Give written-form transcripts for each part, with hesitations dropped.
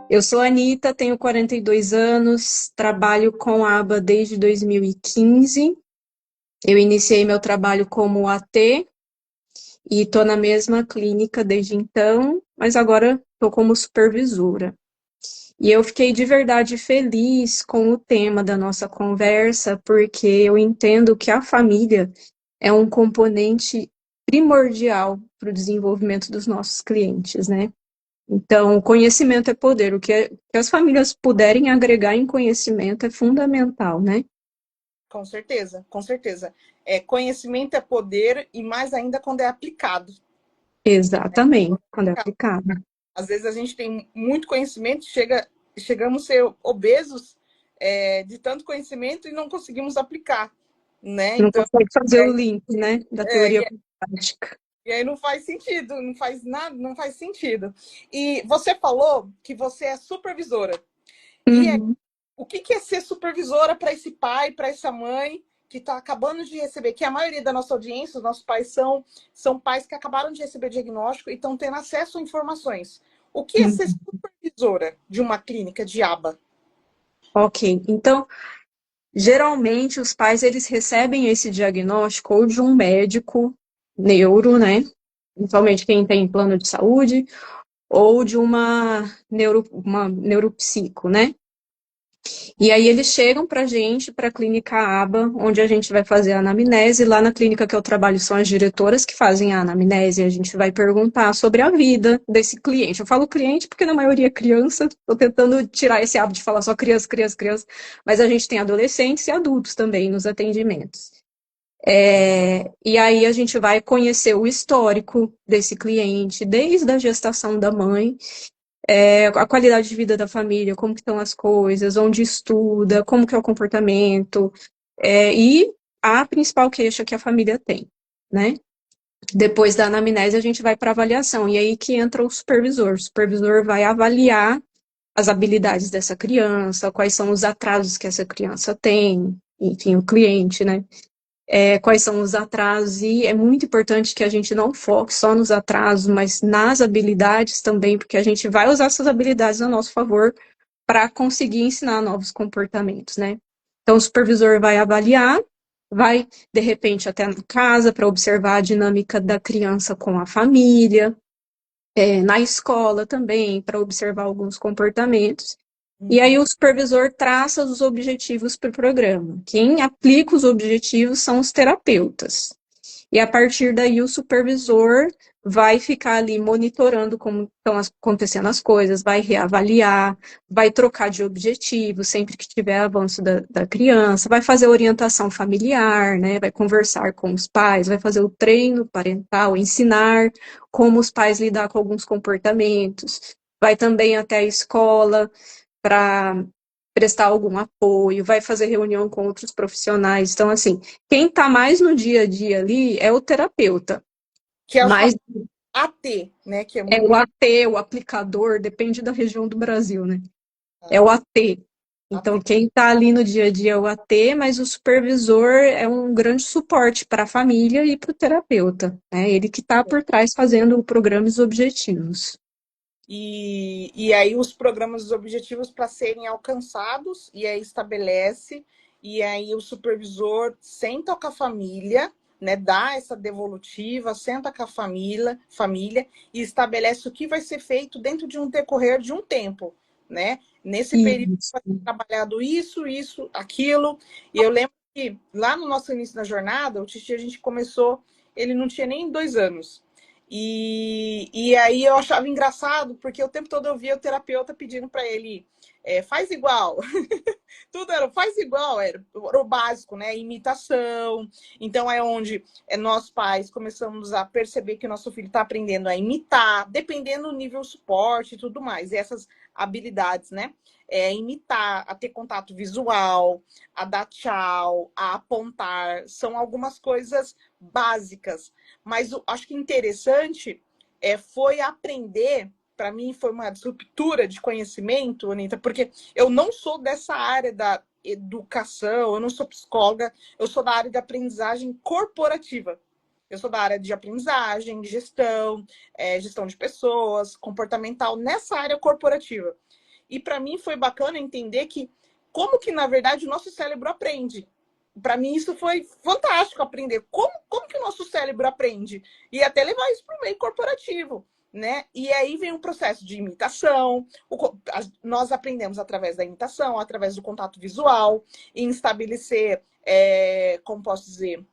Eu sou a Anitta, tenho 42 anos, trabalho com a aba desde 2015. Eu iniciei meu trabalho como AT e estou na mesma clínica desde então, mas agora estou como supervisora. E eu fiquei de verdade feliz com o tema da nossa conversa, porque eu entendo que a família é um componente primordial para o desenvolvimento dos nossos clientes, né? Então, conhecimento é poder. Que as famílias puderem agregar em conhecimento é fundamental, né? Com certeza, com certeza. Conhecimento é poder e mais ainda quando é aplicado. Exatamente, quando é aplicado. Às vezes a gente tem muito conhecimento, chegamos a ser obesos de tanto conhecimento e não conseguimos aplicar, né? Não Então, consegue e fazer o aí, link, né, da é, teoria e, para a prática. e aí não faz sentido, não faz nada, não faz sentido. E você falou que você é supervisora. E Uhum. o que é ser supervisora para esse pai, para essa mãe que está acabando de receber, que a maioria da nossa audiência, os nossos pais são pais que acabaram de receber diagnóstico e estão tendo acesso a informações. O que é ser Uhum. supervisora de uma clínica de aba? Ok, então, geralmente os pais eles recebem esse diagnóstico ou de um médico neuro, né? Principalmente quem tem plano de saúde, ou de uma neuropsico, né? E aí eles chegam para a gente, para a clínica ABA, onde a gente vai fazer a anamnese. Lá na clínica que eu trabalho são as diretoras que fazem a anamnese. A gente vai perguntar sobre a vida desse cliente. Eu falo cliente porque na maioria é criança. Estou tentando tirar esse hábito de falar só criança, criança, criança. Mas a gente tem adolescentes e adultos também nos atendimentos. E aí a gente vai conhecer o histórico desse cliente, desde a gestação da mãe, a qualidade de vida da família, como que estão as coisas, onde estuda, como que é o comportamento, e a principal queixa que a família tem, né? Depois da anamnese, a gente vai para avaliação, e aí que entra o supervisor. O supervisor vai avaliar as habilidades dessa criança, quais são os atrasos que essa criança tem, enfim, o cliente, né? Quais são os atrasos, e é muito importante que a gente não foque só nos atrasos, mas nas habilidades também, porque a gente vai usar essas habilidades a nosso favor para conseguir ensinar novos comportamentos, né? Então, o supervisor vai avaliar, vai, de repente, até na casa para observar a dinâmica da criança com a família, na escola também, para observar alguns comportamentos. E aí Uhum. o supervisor traça os objetivos para o programa. Quem aplica os objetivos são os terapeutas. E a partir daí o supervisor vai ficar ali monitorando como estão acontecendo as coisas, vai reavaliar, vai trocar de objetivo sempre que tiver avanço da criança, vai fazer orientação familiar, né? Vai conversar com os pais, vai fazer o treino parental, ensinar como os pais lidar com alguns comportamentos, vai também até a escola para prestar algum apoio, vai fazer reunião com outros profissionais. Então, assim, quem está mais no dia a dia ali é o terapeuta, Que é o mas chamado AT, né? Que é é o muito AT, o aplicador, depende da região do Brasil, né? É o AT. Então, AT. quem está ali no dia a dia é o AT, mas o supervisor é um grande suporte para a família e para o terapeuta. É ele que está por trás fazendo o programa e os objetivos. E aí os programas, os objetivos para serem alcançados, e aí estabelece, e aí o supervisor senta com a família, né, dá essa devolutiva, senta com a família e estabelece o que vai ser feito dentro de um decorrer de um tempo, né? Nesse período Isso. vai ser trabalhado isso, aquilo. E eu lembro que lá no nosso início da jornada, o Titi a gente começou, ele não tinha nem 2 anos. E aí eu achava engraçado, porque o tempo todo eu via o terapeuta pedindo para ele, faz igual. Tudo era faz igual, era o básico, né? Imitação. Então é onde nós pais começamos a perceber que o nosso filho está aprendendo a imitar, dependendo do nível suporte e tudo mais. E essas habilidades, né? Imitar, a ter contato visual, a dar tchau, a apontar, são algumas coisas básicas. Mas acho que interessante foi aprender. Para mim, foi uma disruptura de conhecimento, Anitta, porque eu não sou dessa área da educação, eu não sou psicóloga, eu sou da área de aprendizagem corporativa. Eu sou da área de aprendizagem, de gestão, gestão de pessoas, comportamental, nessa área corporativa. E para mim foi bacana entender que como que, na verdade, o nosso cérebro aprende. Para mim isso foi fantástico aprender. Como que o nosso cérebro aprende? E até levar isso para o meio corporativo. Né? E aí vem o processo de imitação. Nós aprendemos através da imitação, através do contato visual, em estabelecer, como posso dizer,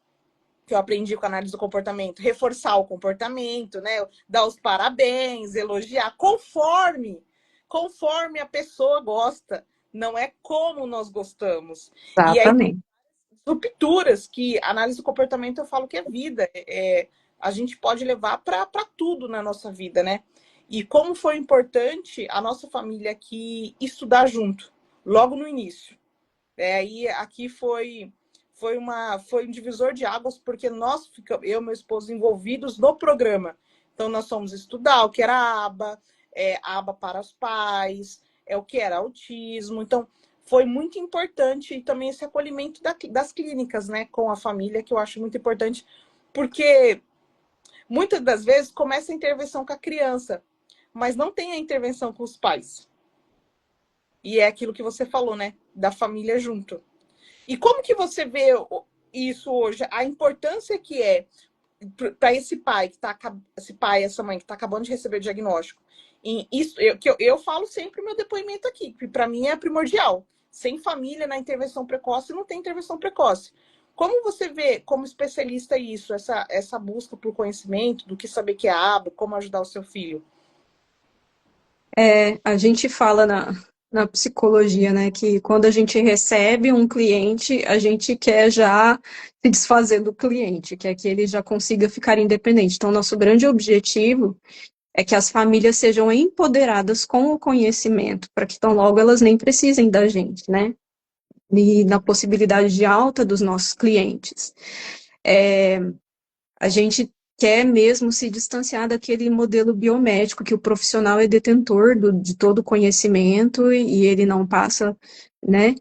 que eu aprendi com a análise do comportamento, reforçar o comportamento, né? Dar os parabéns, elogiar, conforme a pessoa gosta, não é como nós gostamos. E aí tem Exatamente. rupturas que a análise do comportamento eu falo que é vida, a gente pode levar para tudo na nossa vida, né? E como foi importante a nossa família aqui estudar junto, logo no início. Aí aqui foi um divisor de águas, porque nós ficamos, eu e meu esposo, envolvidos no programa. Então, nós fomos estudar o que era a aba, a aba para os pais, o que era autismo. Então, foi muito importante e também esse acolhimento das clínicas, né, com a família, que eu acho muito importante, porque muitas das vezes começa a intervenção com a criança, mas não tem a intervenção com os pais. E é aquilo que você falou, né, da família junto. E como que você vê isso hoje? A importância que é para esse pai que tá, esse pai, essa mãe que está acabando de receber o diagnóstico. E isso, eu falo sempre o meu depoimento aqui, que para mim é primordial. Sem família na intervenção precoce, não tem intervenção precoce. Como você vê, como especialista, isso, essa busca por conhecimento, do que saber que é aba, como ajudar o seu filho? A gente fala na psicologia, né, que quando a gente recebe um cliente, a gente quer já se desfazer do cliente, quer que ele já consiga ficar independente. Então, nosso grande objetivo é que as famílias sejam empoderadas com o conhecimento, para que tão logo elas nem precisem da gente, né? E na possibilidade de alta dos nossos clientes. A gente quer mesmo se distanciar daquele modelo biomédico que o profissional é detentor de todo o conhecimento e ele não passa, né?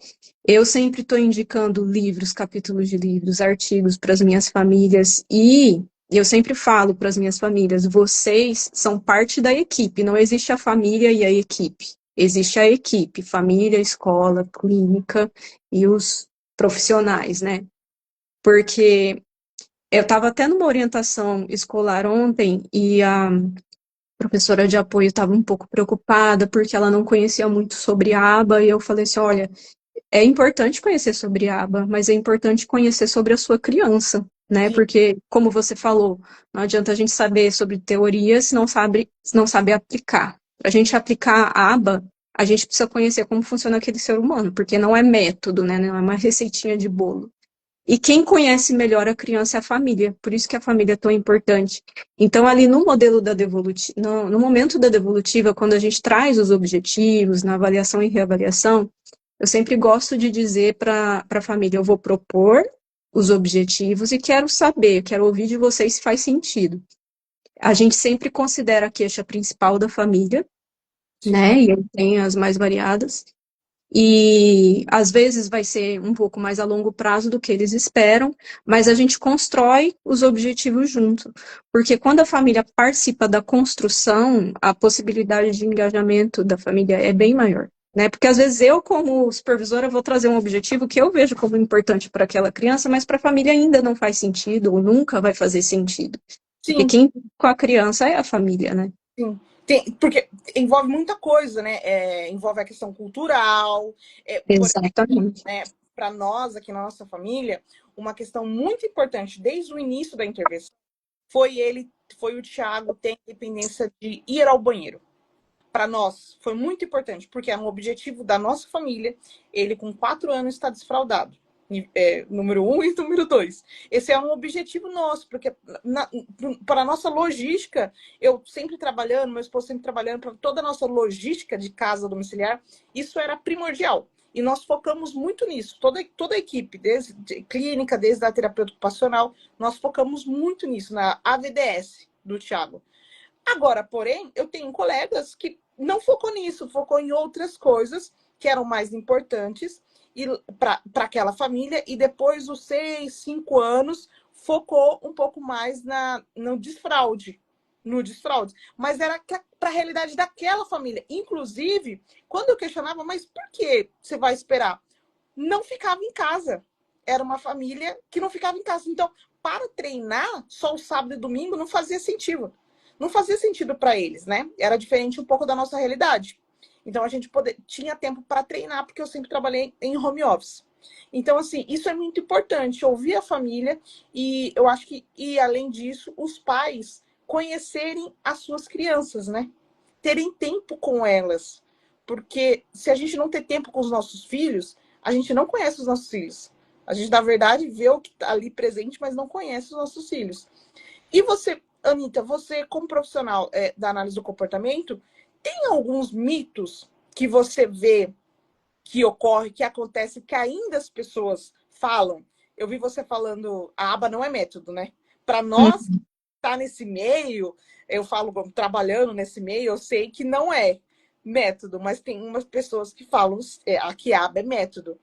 Eu sempre estou indicando livros, capítulos de livros, artigos para as minhas famílias e eu sempre falo para as minhas famílias, vocês são parte da equipe, não existe a família e a equipe. Existe a equipe, família, escola, clínica e os profissionais, né? Porque eu estava até numa orientação escolar ontem e a professora de apoio estava um pouco preocupada porque ela não conhecia muito sobre a aba e eu falei assim, olha, é importante conhecer sobre a aba, mas é importante conhecer sobre a sua criança, né? Sim, Porque, como você falou, não adianta a gente saber sobre teoria se não sabe aplicar. Para a gente aplicar a aba, a gente precisa conhecer como funciona aquele ser humano, porque não é método, né? Não é uma receitinha de bolo. E quem conhece melhor a criança é a família, por isso que a família é tão importante. Então, ali no modelo da devolutiva, no momento da devolutiva, quando a gente traz os objetivos, na avaliação e reavaliação, eu sempre gosto de dizer para a família, eu vou propor os objetivos e quero saber, quero ouvir de vocês se faz sentido. A gente sempre considera a queixa principal da família, sim, né? E aí tem as mais variadas. E às vezes vai ser um pouco mais a longo prazo do que eles esperam, mas a gente constrói os objetivos junto. Porque quando a família participa da construção, a possibilidade de engajamento da família é bem maior. Né? Porque às vezes eu, como supervisora, vou trazer um objetivo que eu vejo como importante para aquela criança, mas para a família ainda não faz sentido, ou nunca vai fazer sentido. Porque sim. quem com a criança é a família, né? Sim. Porque envolve muita coisa, né? Envolve a questão cultural, por exemplo, Exatamente. né, para nós aqui na nossa família, uma questão muito importante desde o início da intervenção foi o Thiago ter a independência de ir ao banheiro. Para nós foi muito importante, porque é um objetivo da nossa família. Ele, com 4 anos, está desfraldado. Número 1 e número 2. Esse é um objetivo nosso, porque para a nossa logística, eu sempre trabalhando, meu esposo sempre trabalhando, para toda a nossa logística de casa domiciliar, isso era primordial. E nós focamos muito nisso. Toda a equipe, desde clínica, desde a terapeuta ocupacional, nós focamos muito nisso, na AVDS do Thiago. Agora, porém, eu tenho colegas que não focou nisso, focou em outras coisas que eram mais importantes para aquela família, e depois dos 6, 5 anos, focou um pouco mais no desfraude. nudes, fraudes, mas era para a realidade daquela família. Inclusive, quando eu questionava, mas por que você vai esperar? Não ficava em casa. Era uma família que não ficava em casa. Então, para treinar só o sábado e domingo não fazia sentido. Não fazia sentido para eles, né? Era diferente um pouco da nossa realidade. Então, a gente tinha tempo para treinar, porque eu sempre trabalhei em home office. Então, assim, isso é muito importante, ouvir a família e eu acho que, e além disso, os pais conhecerem as suas crianças, né? Terem tempo com elas. Porque se a gente não ter tempo com os nossos filhos, a gente não conhece os nossos filhos. A gente, na verdade, vê o que está ali presente, mas não conhece os nossos filhos. E você, Anitta, você como profissional da análise do comportamento, tem alguns mitos que você vê que ocorre, que acontece, que ainda as pessoas falam? Eu vi você falando, a aba não é método, né? Para nós, Uhum. tá nesse meio, eu falo trabalhando nesse meio, eu sei que não é método, mas tem umas pessoas que falam que a aba é método.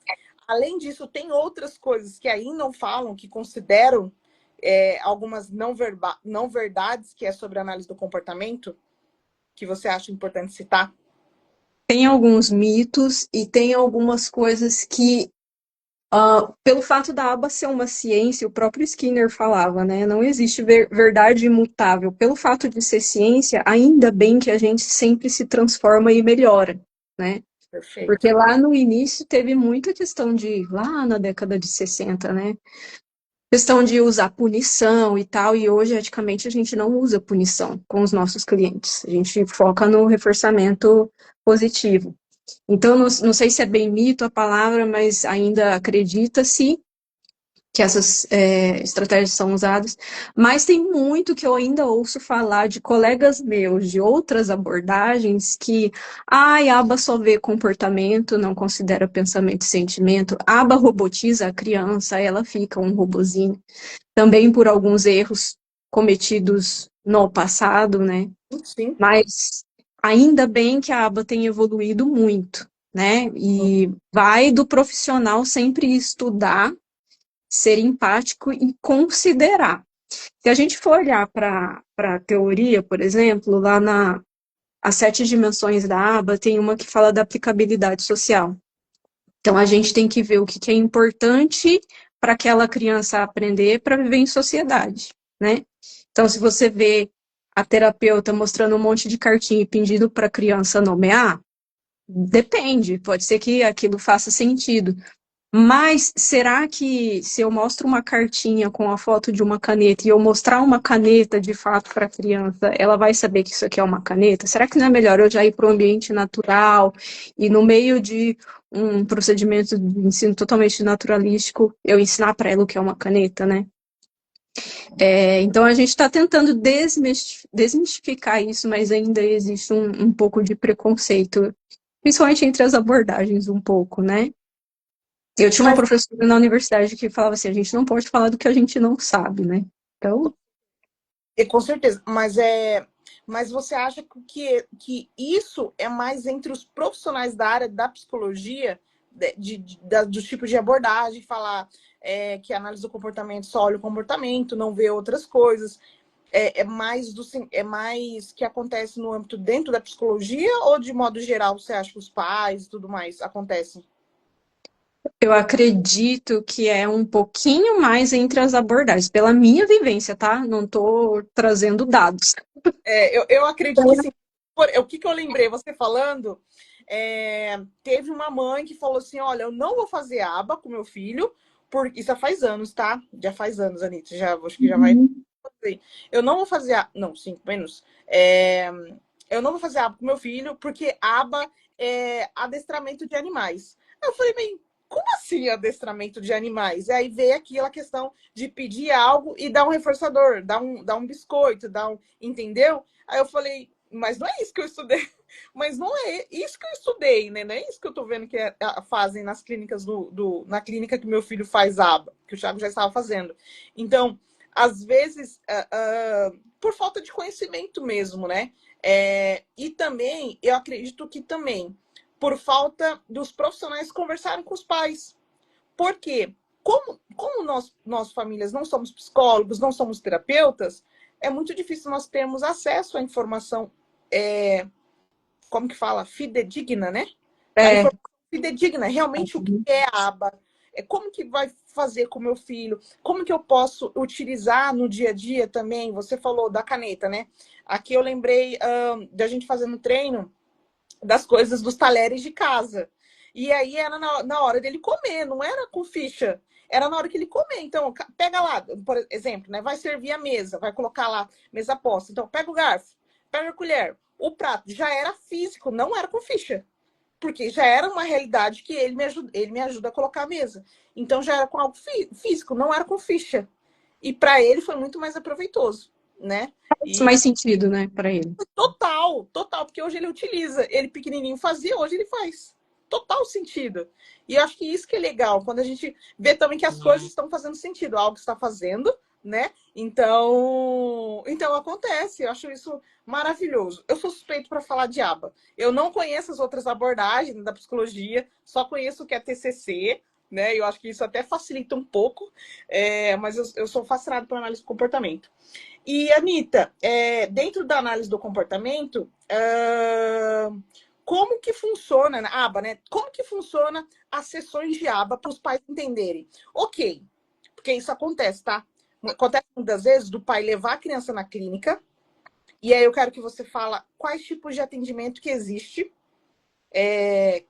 Além disso, tem outras coisas que aí não falam, que consideram algumas não verdades, que é sobre a análise do comportamento, que você acha importante citar? Tem alguns mitos e tem algumas coisas que, pelo fato da aba ser uma ciência, o próprio Skinner falava, né? Não existe verdade imutável. Pelo fato de ser ciência, ainda bem que a gente sempre se transforma e melhora, né? Perfeito. Porque lá no início teve muita questão de, lá na década de 60, né? Questão de usar punição e tal, e hoje, praticamente, a gente não usa punição com os nossos clientes. A gente foca no reforçamento positivo. Então, não sei se é bem mito a palavra, mas ainda acredita-se que essas estratégias são usadas, mas tem muito que eu ainda ouço falar de colegas meus de outras abordagens que a aba só vê comportamento, não considera pensamento e sentimento, a aba robotiza a criança, ela fica um robozinho, também por alguns erros cometidos no passado, né? Sim. Mas ainda bem que a aba tem evoluído muito, né? E vai do profissional sempre estudar, ser empático e considerar. Se a gente for olhar para a teoria, por exemplo, lá na as 7 dimensões da aba, tem uma que fala da aplicabilidade social. Então, a gente tem que ver o que é importante para aquela criança aprender para viver em sociedade, né? Então, se você vê a terapeuta mostrando um monte de cartinha e pedindo para a criança nomear, depende, pode ser que aquilo faça sentido. Mas será que se eu mostro uma cartinha com a foto de uma caneta e eu mostrar uma caneta de fato para a criança, ela vai saber que isso aqui é uma caneta? Será que não é melhor eu já ir para o ambiente natural e no meio de um procedimento de ensino totalmente naturalístico, eu ensinar para ela o que é uma caneta, né? Então a gente está tentando desmistificar isso, mas ainda existe um pouco de preconceito, principalmente entre as abordagens, um pouco, né? Eu tinha uma Mas professora na universidade que falava assim, a gente não pode falar do que a gente não sabe, né? Então, com certeza, mas você acha que isso é mais entre os profissionais da área da psicologia, dos tipos de abordagem, falar que a análise do comportamento só olha o comportamento, não vê outras coisas, é mais que acontece no âmbito dentro da psicologia, ou de modo geral você acha que os pais e tudo mais acontecem? eu acredito que é um pouquinho mais entre as abordagens, pela minha vivência, tá? Não estou trazendo dados. Eu acredito que sim. O que eu lembrei, você falando, teve uma mãe que falou assim: olha, eu não vou fazer aba com meu filho, porque isso já faz anos, tá? Já faz anos, Anitta, acho que já vai. Uhum. Eu não vou fazer aba, não, 5 menos. Eu não vou fazer aba com meu filho, porque aba é adestramento de animais. Aí eu falei, bem, como assim adestramento de animais? E aí veio aquela questão de pedir algo e dar um reforçador, dar um biscoito, entendeu? Aí eu falei, mas não é isso que eu estudei. Mas não é isso que eu estudei, né? Não é isso que eu tô vendo que fazem nas clínicas na clínica que meu filho faz aba, que o Thiago já estava fazendo. Então, às vezes, por falta de conhecimento mesmo, né? E também, eu acredito que também, por falta dos profissionais conversarem com os pais. Por quê? Como nós famílias, não somos psicólogos, não somos terapeutas, é muito difícil nós termos acesso à informação, como que fala? Fidedigna, né? A É, informação fidedigna, realmente o que é a aba, como que vai fazer com o meu filho, como que eu posso utilizar no dia a dia também. Você falou da caneta, né? Aqui eu lembrei da gente fazendo treino das coisas dos talheres de casa. E aí era na hora dele comer, não era com ficha. Era na hora que ele comer. Então, pega lá, por exemplo, né? Vai servir a mesa, vai colocar lá, mesa posta. Então, pega o garfo, pega a colher. O prato já era físico, não era com ficha. Porque já era uma realidade que ele me ajuda a colocar a mesa. Então, já era com algo físico, não era com ficha. E para ele foi muito mais aproveitoso, né? faz mais sentido, né, para ele. Total, total, porque hoje ele utiliza. Ele pequenininho fazia, hoje ele faz. Total sentido. E eu acho que isso que é legal, quando a gente vê também que as coisas estão fazendo sentido, algo está fazendo, né? Então acontece. Eu acho isso maravilhoso. Eu sou suspeito para falar de aba. Eu não conheço as outras abordagens da psicologia, só conheço o que é TCC, né? Eu acho que isso até facilita um pouco, mas eu sou fascinado por análise do comportamento. E, Anitta, dentro da análise do comportamento, como que funciona a aba, né? Como que funciona as sessões de aba para os pais entenderem? Ok, porque isso acontece, tá? Acontece muitas vezes do pai levar a criança na clínica, e aí eu quero que você fala quais tipos de atendimento que existe,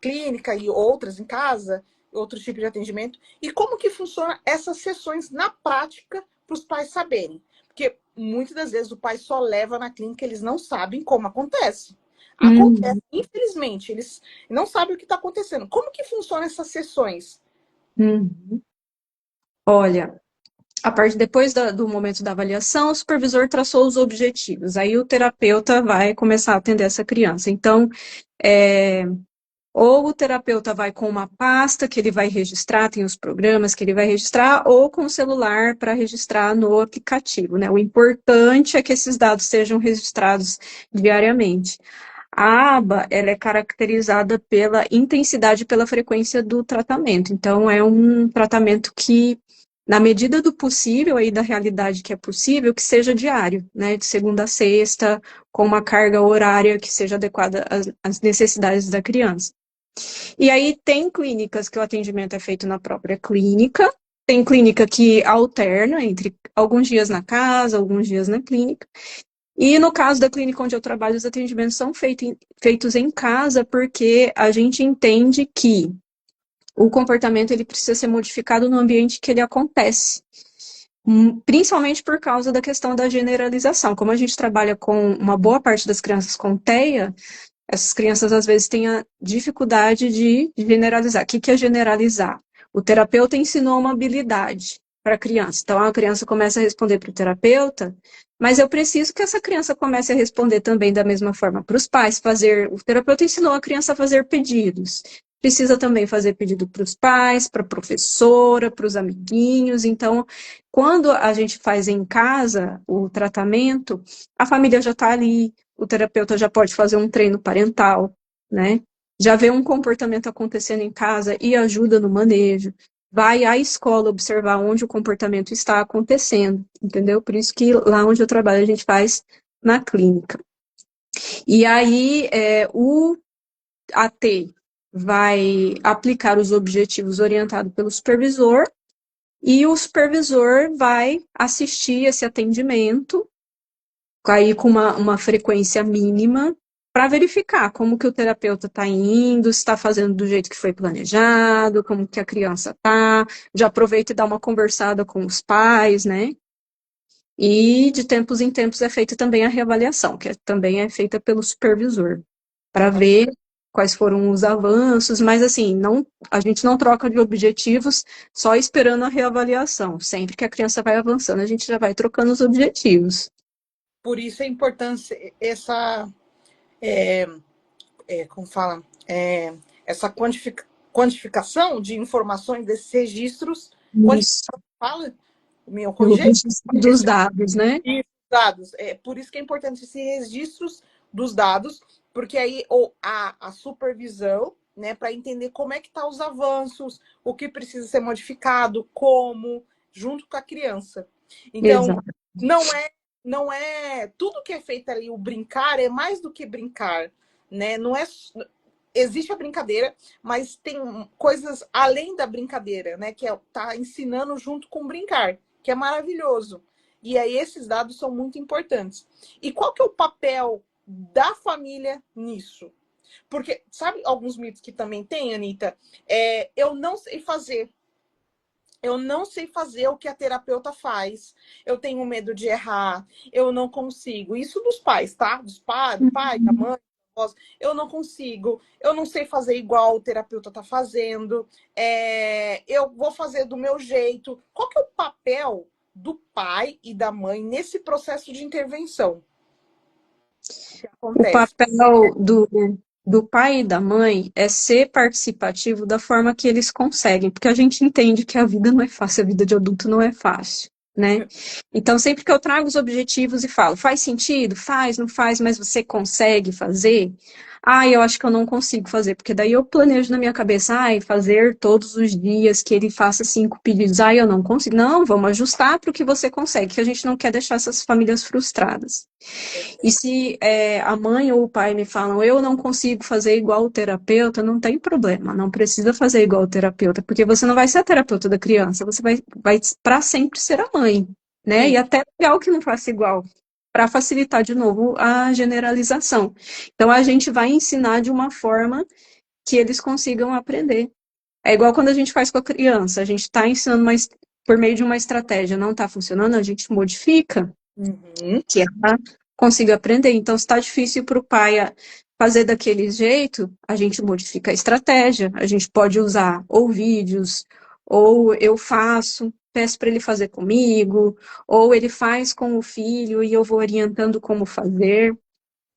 clínica e outras em casa, outro tipo de atendimento, e como que funciona essas sessões na prática para os pais saberem. Porque muitas das vezes o pai só leva na clínica, eles não sabem como acontece. Acontece, Uhum, infelizmente, eles não sabem o que está acontecendo. Como que funcionam essas sessões? uhum. Olha, a parte depois do momento da avaliação, o supervisor traçou os objetivos. Aí o terapeuta vai começar a atender essa criança. Então, é, ou o terapeuta vai com uma pasta que ele vai registrar, tem os programas que ele vai registrar, ou com o celular para registrar no aplicativo, né? O importante é que esses dados sejam registrados diariamente. A aba, ela é caracterizada pela intensidade e pela frequência do tratamento. Então, é um tratamento que, na medida do possível, aí da realidade que é possível, que seja diário, né? De segunda a sexta, com uma carga horária que seja adequada às necessidades da criança. E aí tem clínicas que o atendimento é feito na própria clínica, tem clínica que alterna entre alguns dias na casa, alguns dias na clínica. E no caso da clínica onde eu trabalho, os atendimentos são feitos em casa, porque a gente entende que o comportamento ele precisa ser modificado no ambiente que ele acontece. Principalmente por causa da questão da generalização. Como a gente trabalha com uma boa parte das crianças com TEA, essas crianças às vezes têm a dificuldade de generalizar. O que é generalizar? O terapeuta ensinou uma habilidade para a criança. Então a criança começa a responder para o terapeuta, mas eu preciso que essa criança comece a responder também da mesma forma para os pais, fazer. O terapeuta ensinou a criança a fazer pedidos. Precisa também fazer pedido para os pais, para a professora, para os amiguinhos. Então, quando a gente faz em casa o tratamento, a família já está ali, o terapeuta já pode fazer um treino parental, né? Já vê um comportamento acontecendo em casa e ajuda no manejo. Vai à escola observar onde o comportamento está acontecendo, entendeu? Por isso que lá onde eu trabalho a gente faz na clínica. E aí o AT vai aplicar os objetivos orientados pelo supervisor e o supervisor vai assistir esse atendimento aí com uma frequência mínima para verificar como que o terapeuta está indo, se está fazendo do jeito que foi planejado, como que a criança está, já aproveita e dá uma conversada com os pais, né? E de tempos em tempos é feita também a reavaliação, que também é feita pelo supervisor, para ver quais foram os avanços, mas assim, a gente não troca de objetivos só esperando a reavaliação. Sempre que a criança vai avançando, a gente já vai trocando os objetivos. Por isso a importância, como fala, essa quantificação de informações desses registros, Isso. fala, me O corrigir? registro dos dados, né? E dados. Por isso que é importante esses registros dos dados, porque aí a supervisão, né, para entender como é que tá os avanços, o que precisa ser modificado, como, junto com a criança. Então, Exato. não é não é tudo que é feito ali, o brincar é mais do que brincar, né? Não é existe a brincadeira, mas tem coisas além da brincadeira, né? Que é tá ensinando junto com brincar, que é maravilhoso. E aí esses dados são muito importantes. E qual que é o papel da família nisso? Porque sabe alguns mitos que também tem, Anitta? Eu não sei fazer. Eu não sei fazer o que a terapeuta faz. Eu tenho medo de errar. Eu não consigo. Isso dos pais, tá? Do pai, da mãe, da voz. Eu não consigo. Eu não sei fazer igual o terapeuta tá fazendo. Eu vou fazer do meu jeito. Qual que é o papel do pai e da mãe nesse processo de intervenção que O acontece? papel do pai e da mãe é ser participativo da forma que eles conseguem, porque a gente entende que a vida não é fácil, a vida de adulto não é fácil, né? Então, sempre que eu trago os objetivos e falo, faz sentido? Faz, não faz, mas você consegue fazer? Ah, eu acho que eu não consigo fazer, porque daí eu planejo na minha cabeça, fazer todos os dias que ele faça 5 pedidos. Eu não consigo. Não, vamos ajustar para o que você consegue, que a gente não quer deixar essas famílias frustradas. E se a mãe ou o pai me falam, eu não consigo fazer igual o terapeuta, não tem problema, não precisa fazer igual o terapeuta, porque você não vai ser a terapeuta da criança, você vai para sempre ser a mãe, né? Sim, E até legal que não faça igual, para facilitar de novo a generalização. Então a gente vai ensinar de uma forma que eles consigam aprender. É igual quando a gente faz com a criança, a gente está ensinando por meio de uma estratégia, não está funcionando, a gente modifica uhum. que ela consiga aprender. Então, se está difícil para o pai fazer daquele jeito, a gente modifica a estratégia. A gente pode usar ou vídeos, ou eu faço, peço para ele fazer comigo, ou ele faz com o filho e eu vou orientando como fazer.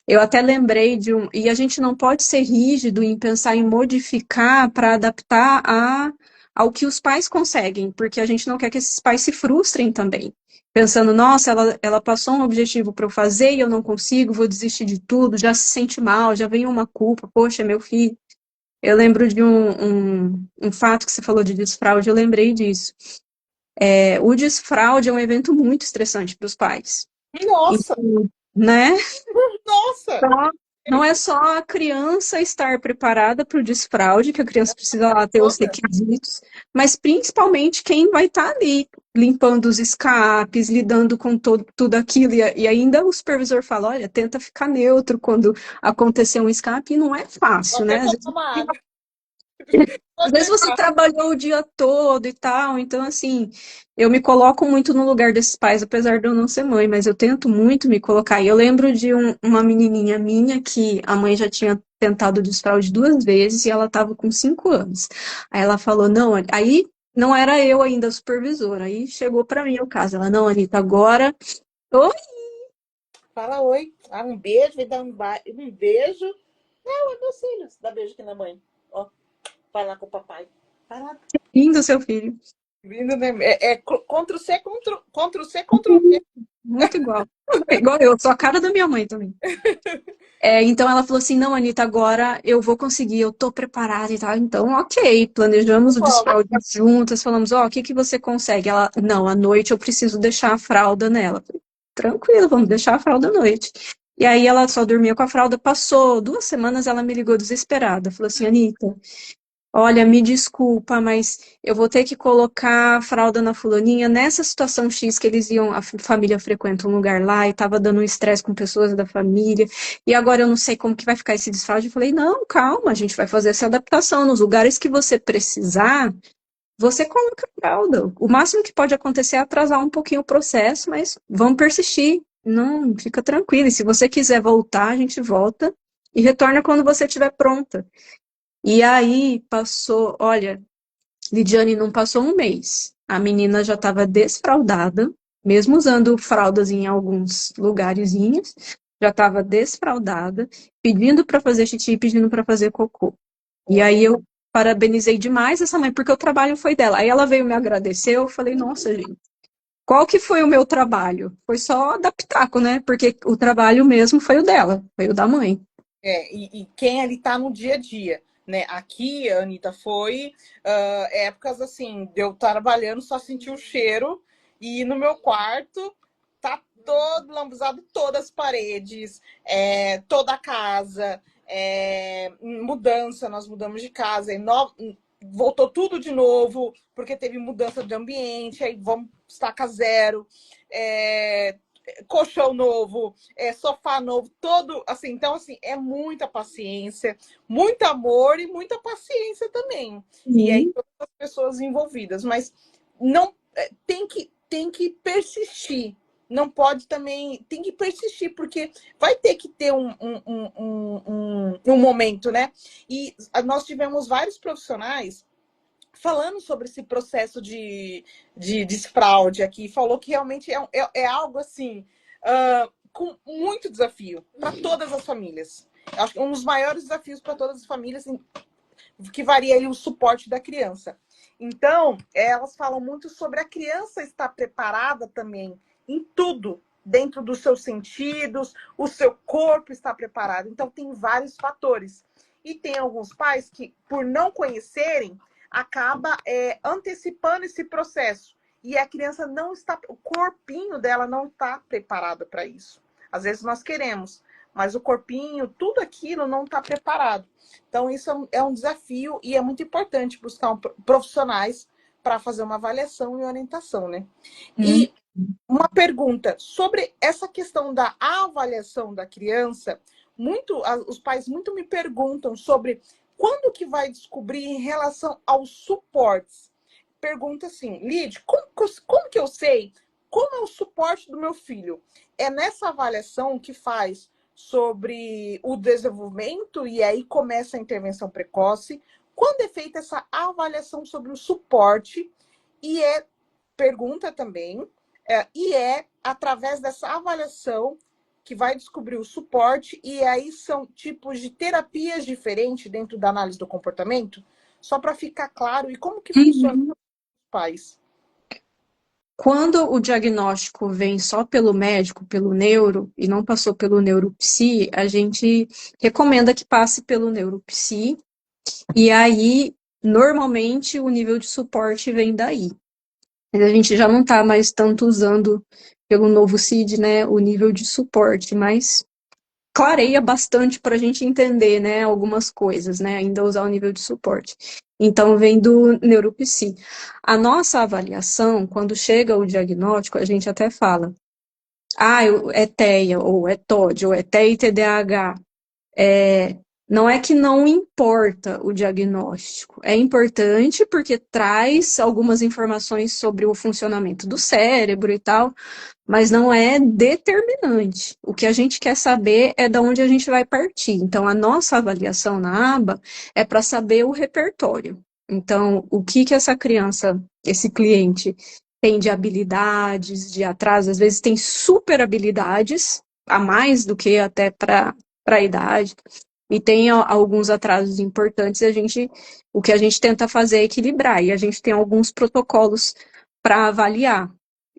Eu até lembrei de um. E a gente não pode ser rígido em pensar em modificar para adaptar ao que os pais conseguem, porque a gente não quer que esses pais se frustrem também. Pensando, nossa, ela passou um objetivo para eu fazer e eu não consigo, vou desistir de tudo, já se sente mal, já vem uma culpa, poxa, meu filho. Eu lembro de um fato que você falou de desfraude, eu lembrei disso. O desfraude é um evento muito estressante para os pais. Nossa, Então, né? nossa! Só- Não é só a criança estar preparada para o desfraude, que a criança precisa lá ter os Toda. requisitos, mas principalmente quem vai estar ali limpando os escapes, lidando com tudo aquilo. E ainda o supervisor fala: olha, tenta ficar neutro quando acontecer um escape, e não é Vou fácil, até né? tomar uma água. Às vezes você trabalhou o dia todo e tal, então assim, eu me coloco muito no lugar desses pais, apesar de eu não ser mãe, mas eu tento muito me colocar. E eu lembro de uma menininha minha que a mãe já tinha tentado desfraude 2 vezes e ela estava com 5 anos. Aí ela falou, não, aí não era eu ainda a supervisora, aí chegou para mim o caso. Ela, não, Anitta, agora. Oi, Fala oi. Ah, um beijo, vai dar um beijo. Não, é meus filhos. Dá beijo aqui na mãe. Ó, vai lá com o papai. Vai lá. lindo seu filho. Lindo, né? Ctrl+C, Ctrl+C, Ctrl+V. Muito igual. Igual eu, sou a cara da minha mãe também. Então ela falou assim: não, Anitta, agora eu vou conseguir, eu tô preparada e tal. Então, ok, planejamos o Vamos. desfraude juntas, falamos: ó, o que que você consegue? Ela, não, à noite eu preciso deixar a fralda nela. Eu falei, tranquilo, vamos deixar a fralda à noite. E aí ela só dormia com a fralda, passou 2 semanas, ela me ligou desesperada, falou assim: Anitta, olha, me desculpa, mas eu vou ter que colocar a fralda na fulaninha nessa situação X que eles iam, a família frequenta um lugar lá e tava dando um estresse com pessoas da família, e agora eu não sei como que vai ficar esse desfraude. Eu falei, não, calma, a gente vai fazer essa adaptação. Nos lugares que você precisar, você coloca a fralda. O máximo que pode acontecer é atrasar um pouquinho o processo, mas vamos persistir. Não, fica tranquila. E se você quiser voltar, a gente volta e retorna quando você estiver pronta. E aí passou, olha, Lidiane, não passou um mês. A menina já estava desfraldada, mesmo usando fraldas em alguns lugarzinhos, já estava desfraldada, pedindo para fazer xixi, pedindo para fazer cocô. E Olha, aí eu parabenizei demais essa mãe, porque o trabalho foi dela. Aí ela veio me agradecer, eu falei, nossa, gente, qual que foi o meu trabalho? Foi só adaptar, né? Porque o trabalho mesmo foi o dela, foi o da mãe. e quem ali tá no dia a dia, né? Aqui, Anitta, foi épocas assim, de eu trabalhando, só sentir o cheiro e ir no meu quarto, tá todo lambuzado, todas as paredes, toda a casa, mudança, nós mudamos de casa, voltou tudo de novo, porque teve mudança de ambiente, aí vamos estaca zero, colchão novo, sofá novo, todo assim. Então, assim, é muita paciência, muito amor e muita paciência também. E aí, todas as pessoas envolvidas, mas não tem que persistir. Não pode também, tem que persistir, porque vai ter que ter um momento, né? E nós tivemos vários profissionais falando sobre esse processo de desfraude aqui, falou que realmente é algo assim, com muito desafio para todas as famílias. Acho que um dos maiores desafios para todas as famílias, que varia aí o suporte da criança. Então, elas falam muito sobre a criança estar preparada também em tudo, dentro dos seus sentidos, o seu corpo está preparado. Então, tem vários fatores. E tem alguns pais que, por não conhecerem, acaba antecipando esse processo. E a criança não está, o corpinho dela não está preparado para isso. Às vezes nós queremos, mas o corpinho, tudo aquilo não está preparado. Então, isso é um desafio e é muito importante buscar profissionais para fazer uma avaliação e orientação, né? E uma pergunta sobre essa questão da avaliação da criança, os pais muito me perguntam sobre quando que vai descobrir em relação aos suportes. Pergunta assim, Lid, como que eu sei como é o suporte do meu filho? É nessa avaliação que faz sobre o desenvolvimento e aí começa a intervenção precoce. Quando é feita essa avaliação sobre o suporte, e pergunta também, e através dessa avaliação que vai descobrir o suporte, e aí são tipos de terapias diferentes dentro da análise do comportamento, só para ficar claro, e como que funciona com os pais? Quando o diagnóstico vem só pelo médico, pelo neuro, e não passou pelo neuropsi, a gente recomenda que passe pelo neuropsi, e aí, normalmente, o nível de suporte vem daí. Mas a gente já não está mais tanto usando pelo novo CID, né, o nível de suporte, mas clareia bastante para a gente entender, né, algumas coisas, né, ainda usar o nível de suporte. Então, vem do neuropsi. A nossa avaliação, quando chega o diagnóstico, a gente até fala, é TEA, ou é TOD, ou é TEA e TDAH. Não é que não importa o diagnóstico, é importante porque traz algumas informações sobre o funcionamento do cérebro e tal, mas não é determinante. O que a gente quer saber é de onde a gente vai partir. Então, a nossa avaliação na aba é para saber o repertório. Então, o que essa criança, esse cliente, tem de habilidades, de atraso, às vezes tem super habilidades, a mais do que até para a idade, e tem alguns atrasos importantes, o que a gente tenta fazer é equilibrar, e a gente tem alguns protocolos para avaliar.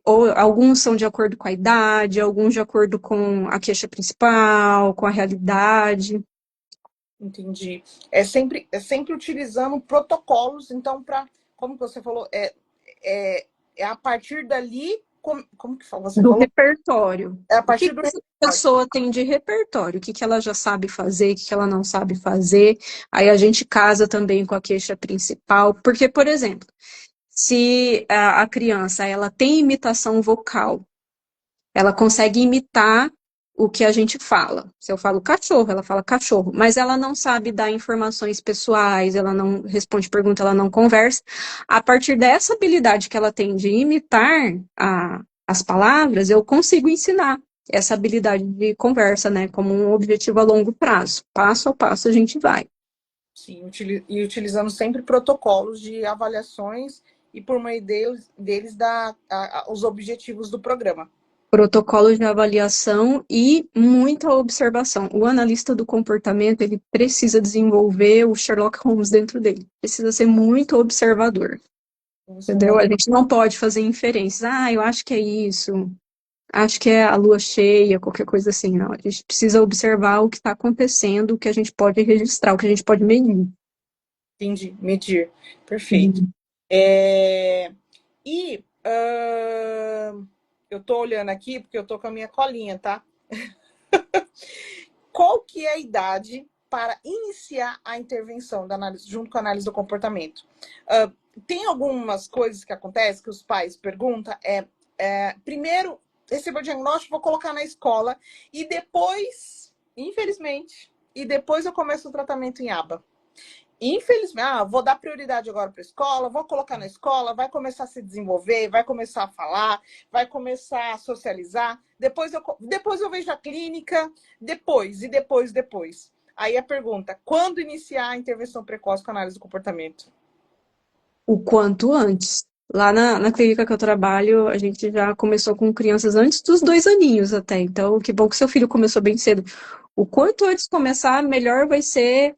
Ou alguns são de acordo com a idade, alguns de acordo com a queixa principal, com a realidade. Entendi. É sempre utilizando protocolos, então, como você falou, é a partir dali, como que você Do falou? repertório. É a O que partir do essa repertório. pessoa tem de repertório? O que ela já sabe fazer, o que ela não sabe fazer? Aí a gente casa também com a queixa principal, porque, por exemplo, se a criança ela tem imitação vocal, ela consegue imitar o que a gente fala. Se eu falo cachorro, ela fala cachorro, mas ela não sabe dar informações pessoais, ela não responde pergunta, ela não conversa. A partir dessa habilidade que ela tem de imitar as palavras, eu consigo ensinar essa habilidade de conversa, né, como um objetivo a longo prazo. Passo a passo a gente vai. Sim, e utilizando sempre protocolos de avaliações e por meio deles os objetivos do programa. Protocolo de avaliação e muita observação. O analista do comportamento, ele precisa desenvolver o Sherlock Holmes dentro dele. Precisa ser muito observador. Entendeu? A gente não pode fazer inferências. Eu acho que é isso. Acho que é a lua cheia, qualquer coisa assim. Não, a gente precisa observar o que está acontecendo, o que a gente pode registrar, o que a gente pode medir. Entendi, medir. Perfeito. E Eu tô olhando aqui porque eu tô com a minha colinha, tá? Qual que é a idade para iniciar a intervenção da análise, junto com a análise do comportamento? Tem algumas coisas que acontecem que os pais perguntam, primeiro, recebo o diagnóstico, vou colocar na escola, e depois, infelizmente, e depois eu começo o tratamento em aba. Infelizmente, vou dar prioridade agora para a escola, vou colocar na escola, vai começar a se desenvolver, vai começar a falar, vai começar a socializar. Depois eu vejo a clínica, depois. Aí a pergunta, quando iniciar a intervenção precoce com análise do comportamento? O quanto antes. Lá na clínica que eu trabalho, a gente já começou com crianças antes dos 2 aninhos até. Então, que bom que seu filho começou bem cedo. O quanto antes começar, melhor vai ser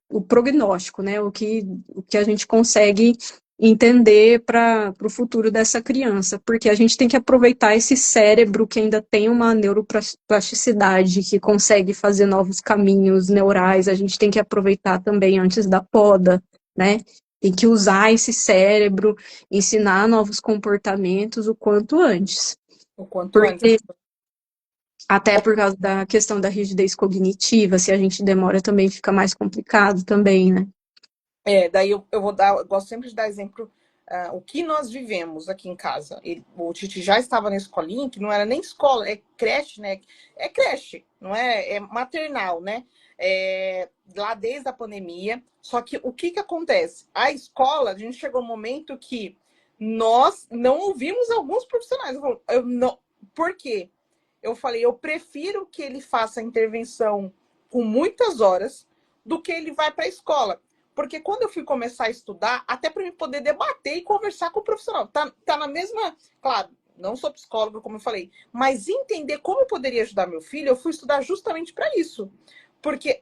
o prognóstico, né? O que a gente consegue entender para o futuro dessa criança. Porque a gente tem que aproveitar esse cérebro que ainda tem uma neuroplasticidade, que consegue fazer novos caminhos neurais. A gente tem que aproveitar também antes da poda, né? Tem que usar esse cérebro, ensinar novos comportamentos o quanto antes. O quanto antes. Porque, até por causa da questão da rigidez cognitiva, se a gente demora também fica mais complicado também, né? Daí eu vou dar, eu gosto sempre de dar exemplo, o que nós vivemos aqui em casa. O Titi já estava na escolinha, que não era nem escola, é creche, né? É creche, não é? É maternal, né? Lá desde a pandemia. Só que o que acontece? A escola, a gente chegou um momento que nós não ouvimos alguns profissionais. Eu não, por quê? Eu falei, eu prefiro que ele faça a intervenção com muitas horas do que ele vai para a escola. Porque quando eu fui começar a estudar, até para eu poder debater e conversar com o profissional, tá na mesma. Claro, não sou psicóloga, como eu falei, mas entender como eu poderia ajudar meu filho, eu fui estudar justamente para isso. Porque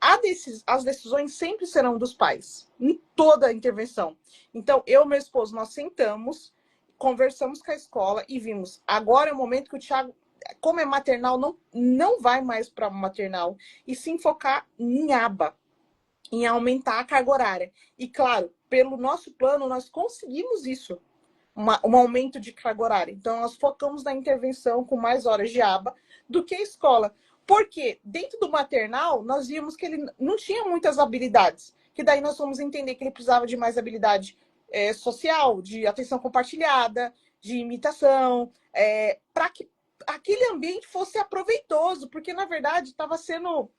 as decisões sempre serão dos pais, em toda a intervenção. Então, eu e meu esposo, nós sentamos, conversamos com a escola e vimos. Agora é o momento que o Thiago, como é maternal, não vai mais para maternal, e sim focar em aba, em aumentar a carga horária. E, claro, pelo nosso plano, nós conseguimos isso, um aumento de carga horária. Então, nós focamos na intervenção com mais horas de aba do que a escola. Porque dentro do maternal, nós vimos que ele não tinha muitas habilidades. Que daí nós fomos entender que ele precisava de mais habilidade social, de atenção compartilhada, de imitação, para que aquele ambiente fosse aproveitoso, porque, na verdade, estava sendo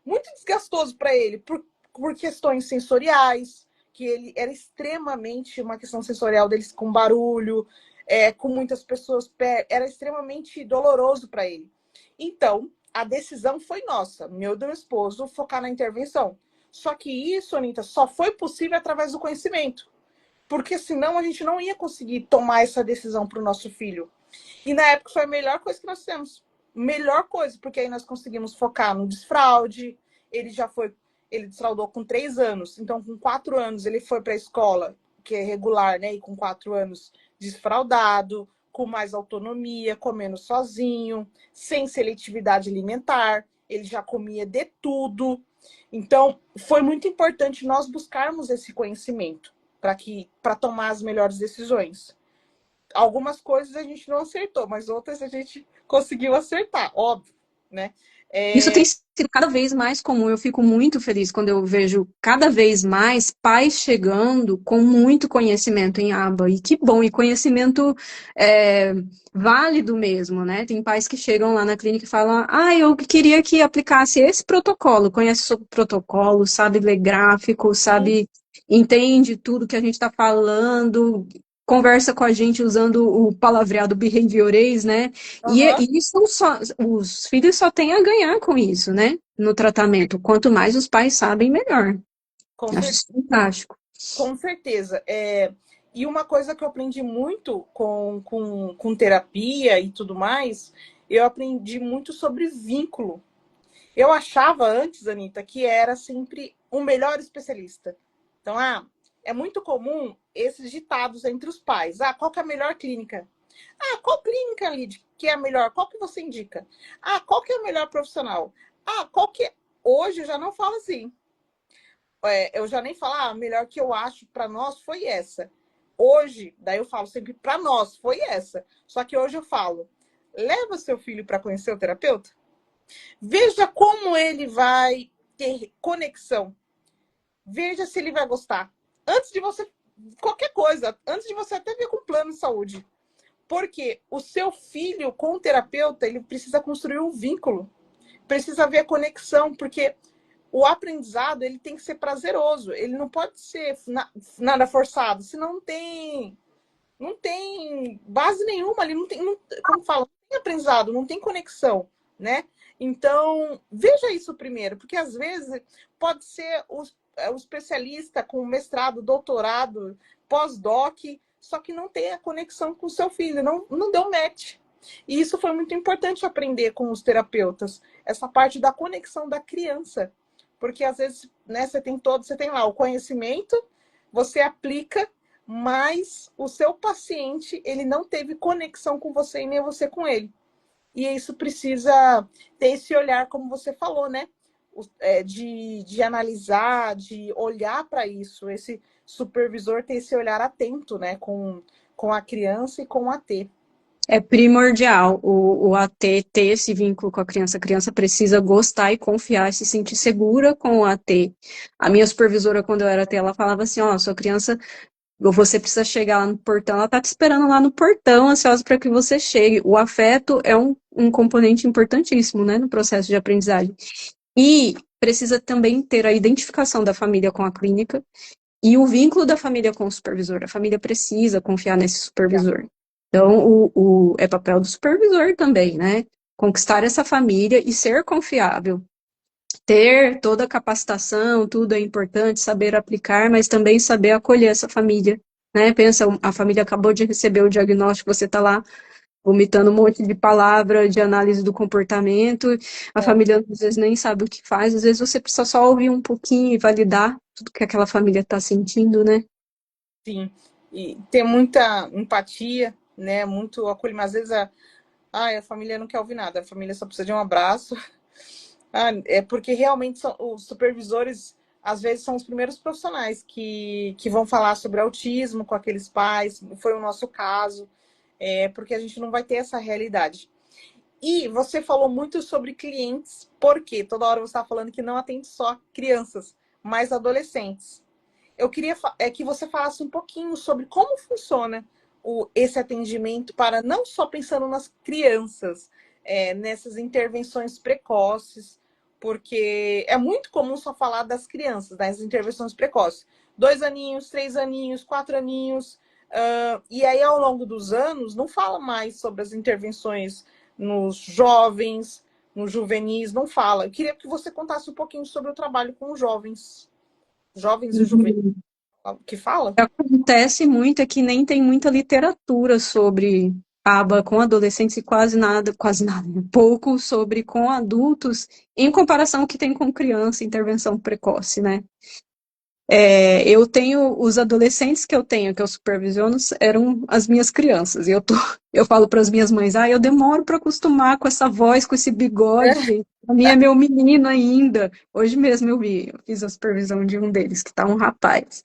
muito desgastoso para ele, por questões sensoriais, que ele era extremamente uma questão sensorial deles com barulho, com muitas pessoas, era extremamente doloroso para ele. Então, a decisão foi nossa, meu e do meu esposo, focar na intervenção. Só que isso, Anitta, só foi possível através do conhecimento. Porque senão a gente não ia conseguir tomar essa decisão para o nosso filho. E na época foi a melhor coisa que nós fizemos. Melhor coisa, porque aí nós conseguimos focar no desfraude. Ele desfraudou com 3 anos. Então, com 4 anos, ele foi para a escola, que é regular, né? E com 4 anos, desfraudado, com mais autonomia, comendo sozinho, sem seletividade alimentar. Ele já comia de tudo. Então, foi muito importante nós buscarmos esse conhecimento para tomar as melhores decisões. Algumas coisas a gente não acertou, mas outras a gente conseguiu acertar, óbvio, né? Isso tem sido cada vez mais comum. Eu fico muito feliz quando eu vejo cada vez mais pais chegando com muito conhecimento em aba. E que bom, e conhecimento válido mesmo, né? Tem pais que chegam lá na clínica e falam: eu queria que aplicasse esse protocolo. Conhece sobre o protocolo, sabe ler gráfico, sabe, entende tudo que a gente está falando, conversa com a gente usando o palavreado behaviorês, né? Uhum. E isso os filhos só têm a ganhar com isso, né? No tratamento. Quanto mais os pais sabem, melhor. Com Acho certeza. isso fantástico. Com certeza. E uma coisa que eu aprendi muito com terapia e tudo mais, eu aprendi muito sobre vínculo. Eu achava antes, Anitta, que era sempre o melhor especialista. Então, é muito comum esses ditados entre os pais. Qual que é a melhor clínica? Qual clínica, Lid, que é a melhor? Qual que você indica? Qual que é o melhor profissional? Qual que é... Hoje eu já não falo assim. Eu já nem falo, a melhor que eu acho para nós foi essa. hoje, daí eu falo sempre para nós, foi essa. Só que hoje eu falo, leva seu filho para conhecer o terapeuta. Veja como ele vai ter conexão. Veja se ele vai gostar. Antes de você, qualquer coisa, antes de você até ver com plano de saúde. Porque o seu filho com o terapeuta, ele precisa construir um vínculo. Precisa ver a conexão, porque o aprendizado ele tem que ser prazeroso. Ele não pode ser nada forçado, senão não tem base nenhuma ali, não tem, não, como fala, não tem aprendizado, não tem conexão, né? Então, veja isso primeiro, porque às vezes pode ser o especialista com mestrado, doutorado, pós-doc, só que não tem a conexão com o seu filho, não deu match. E isso foi muito importante aprender com os terapeutas, essa parte da conexão da criança. Porque às vezes, né, você tem lá o conhecimento, você aplica, mas o seu paciente, ele não teve conexão com você e nem você com ele. E isso precisa ter esse olhar, como você falou, né? De analisar, de olhar para isso. Esse supervisor ter esse olhar atento, né? Com a criança e com o AT. É primordial o AT ter esse vínculo com a criança. A criança precisa gostar e confiar, se sentir segura com o AT. A minha supervisora, quando eu era AT, ela falava assim, ó, sua criança, você precisa chegar lá no portão, ela tá te esperando lá no portão, ansiosa para que você chegue. O afeto é um componente importantíssimo, né, no processo de aprendizagem. E precisa também ter a identificação da família com a clínica e o vínculo da família com o supervisor. A família precisa confiar nesse supervisor. Então, é papel do supervisor também, né? Conquistar essa família e ser confiável. Ter toda a capacitação, tudo é importante, saber aplicar, mas também saber acolher essa família, né? Pensa, a família acabou de receber o diagnóstico, você está lá vomitando um monte de palavra, de análise do comportamento, a família às vezes nem sabe o que faz, às vezes você precisa só ouvir um pouquinho e validar tudo que aquela família está sentindo, né? Sim, e ter muita empatia, né? Muito acolhimento. Às vezes a família não quer ouvir nada, a família só precisa de um abraço. É porque realmente os supervisores, às vezes, são os primeiros profissionais que vão falar sobre autismo com aqueles pais. Foi o nosso caso, porque a gente não vai ter essa realidade. E você falou muito sobre clientes, porque toda hora você está falando que não atende só crianças, mas adolescentes. Eu queria que você falasse um pouquinho sobre como funciona esse atendimento para não só pensando nas crianças, nessas intervenções precoces, porque é muito comum só falar das crianças, das intervenções precoces. 2 aninhos, 3 aninhos, 4 aninhos. E aí, ao longo dos anos, não fala mais sobre as intervenções nos jovens, nos juvenis, não fala. Eu queria que você contasse um pouquinho sobre o trabalho com os jovens e juvenis. Que fala? Acontece muito é que nem tem muita literatura sobre aba com adolescentes e quase nada, pouco sobre com adultos, em comparação ao que tem com criança, intervenção precoce, né? Eu tenho, os adolescentes que eu tenho, que eu supervisiono, eram as minhas crianças. E eu falo para as minhas mães, eu demoro para acostumar com essa voz, com esse bigode, gente. A minha é meu menino ainda. Hoje mesmo eu fiz a supervisão de um deles, que tá um rapaz.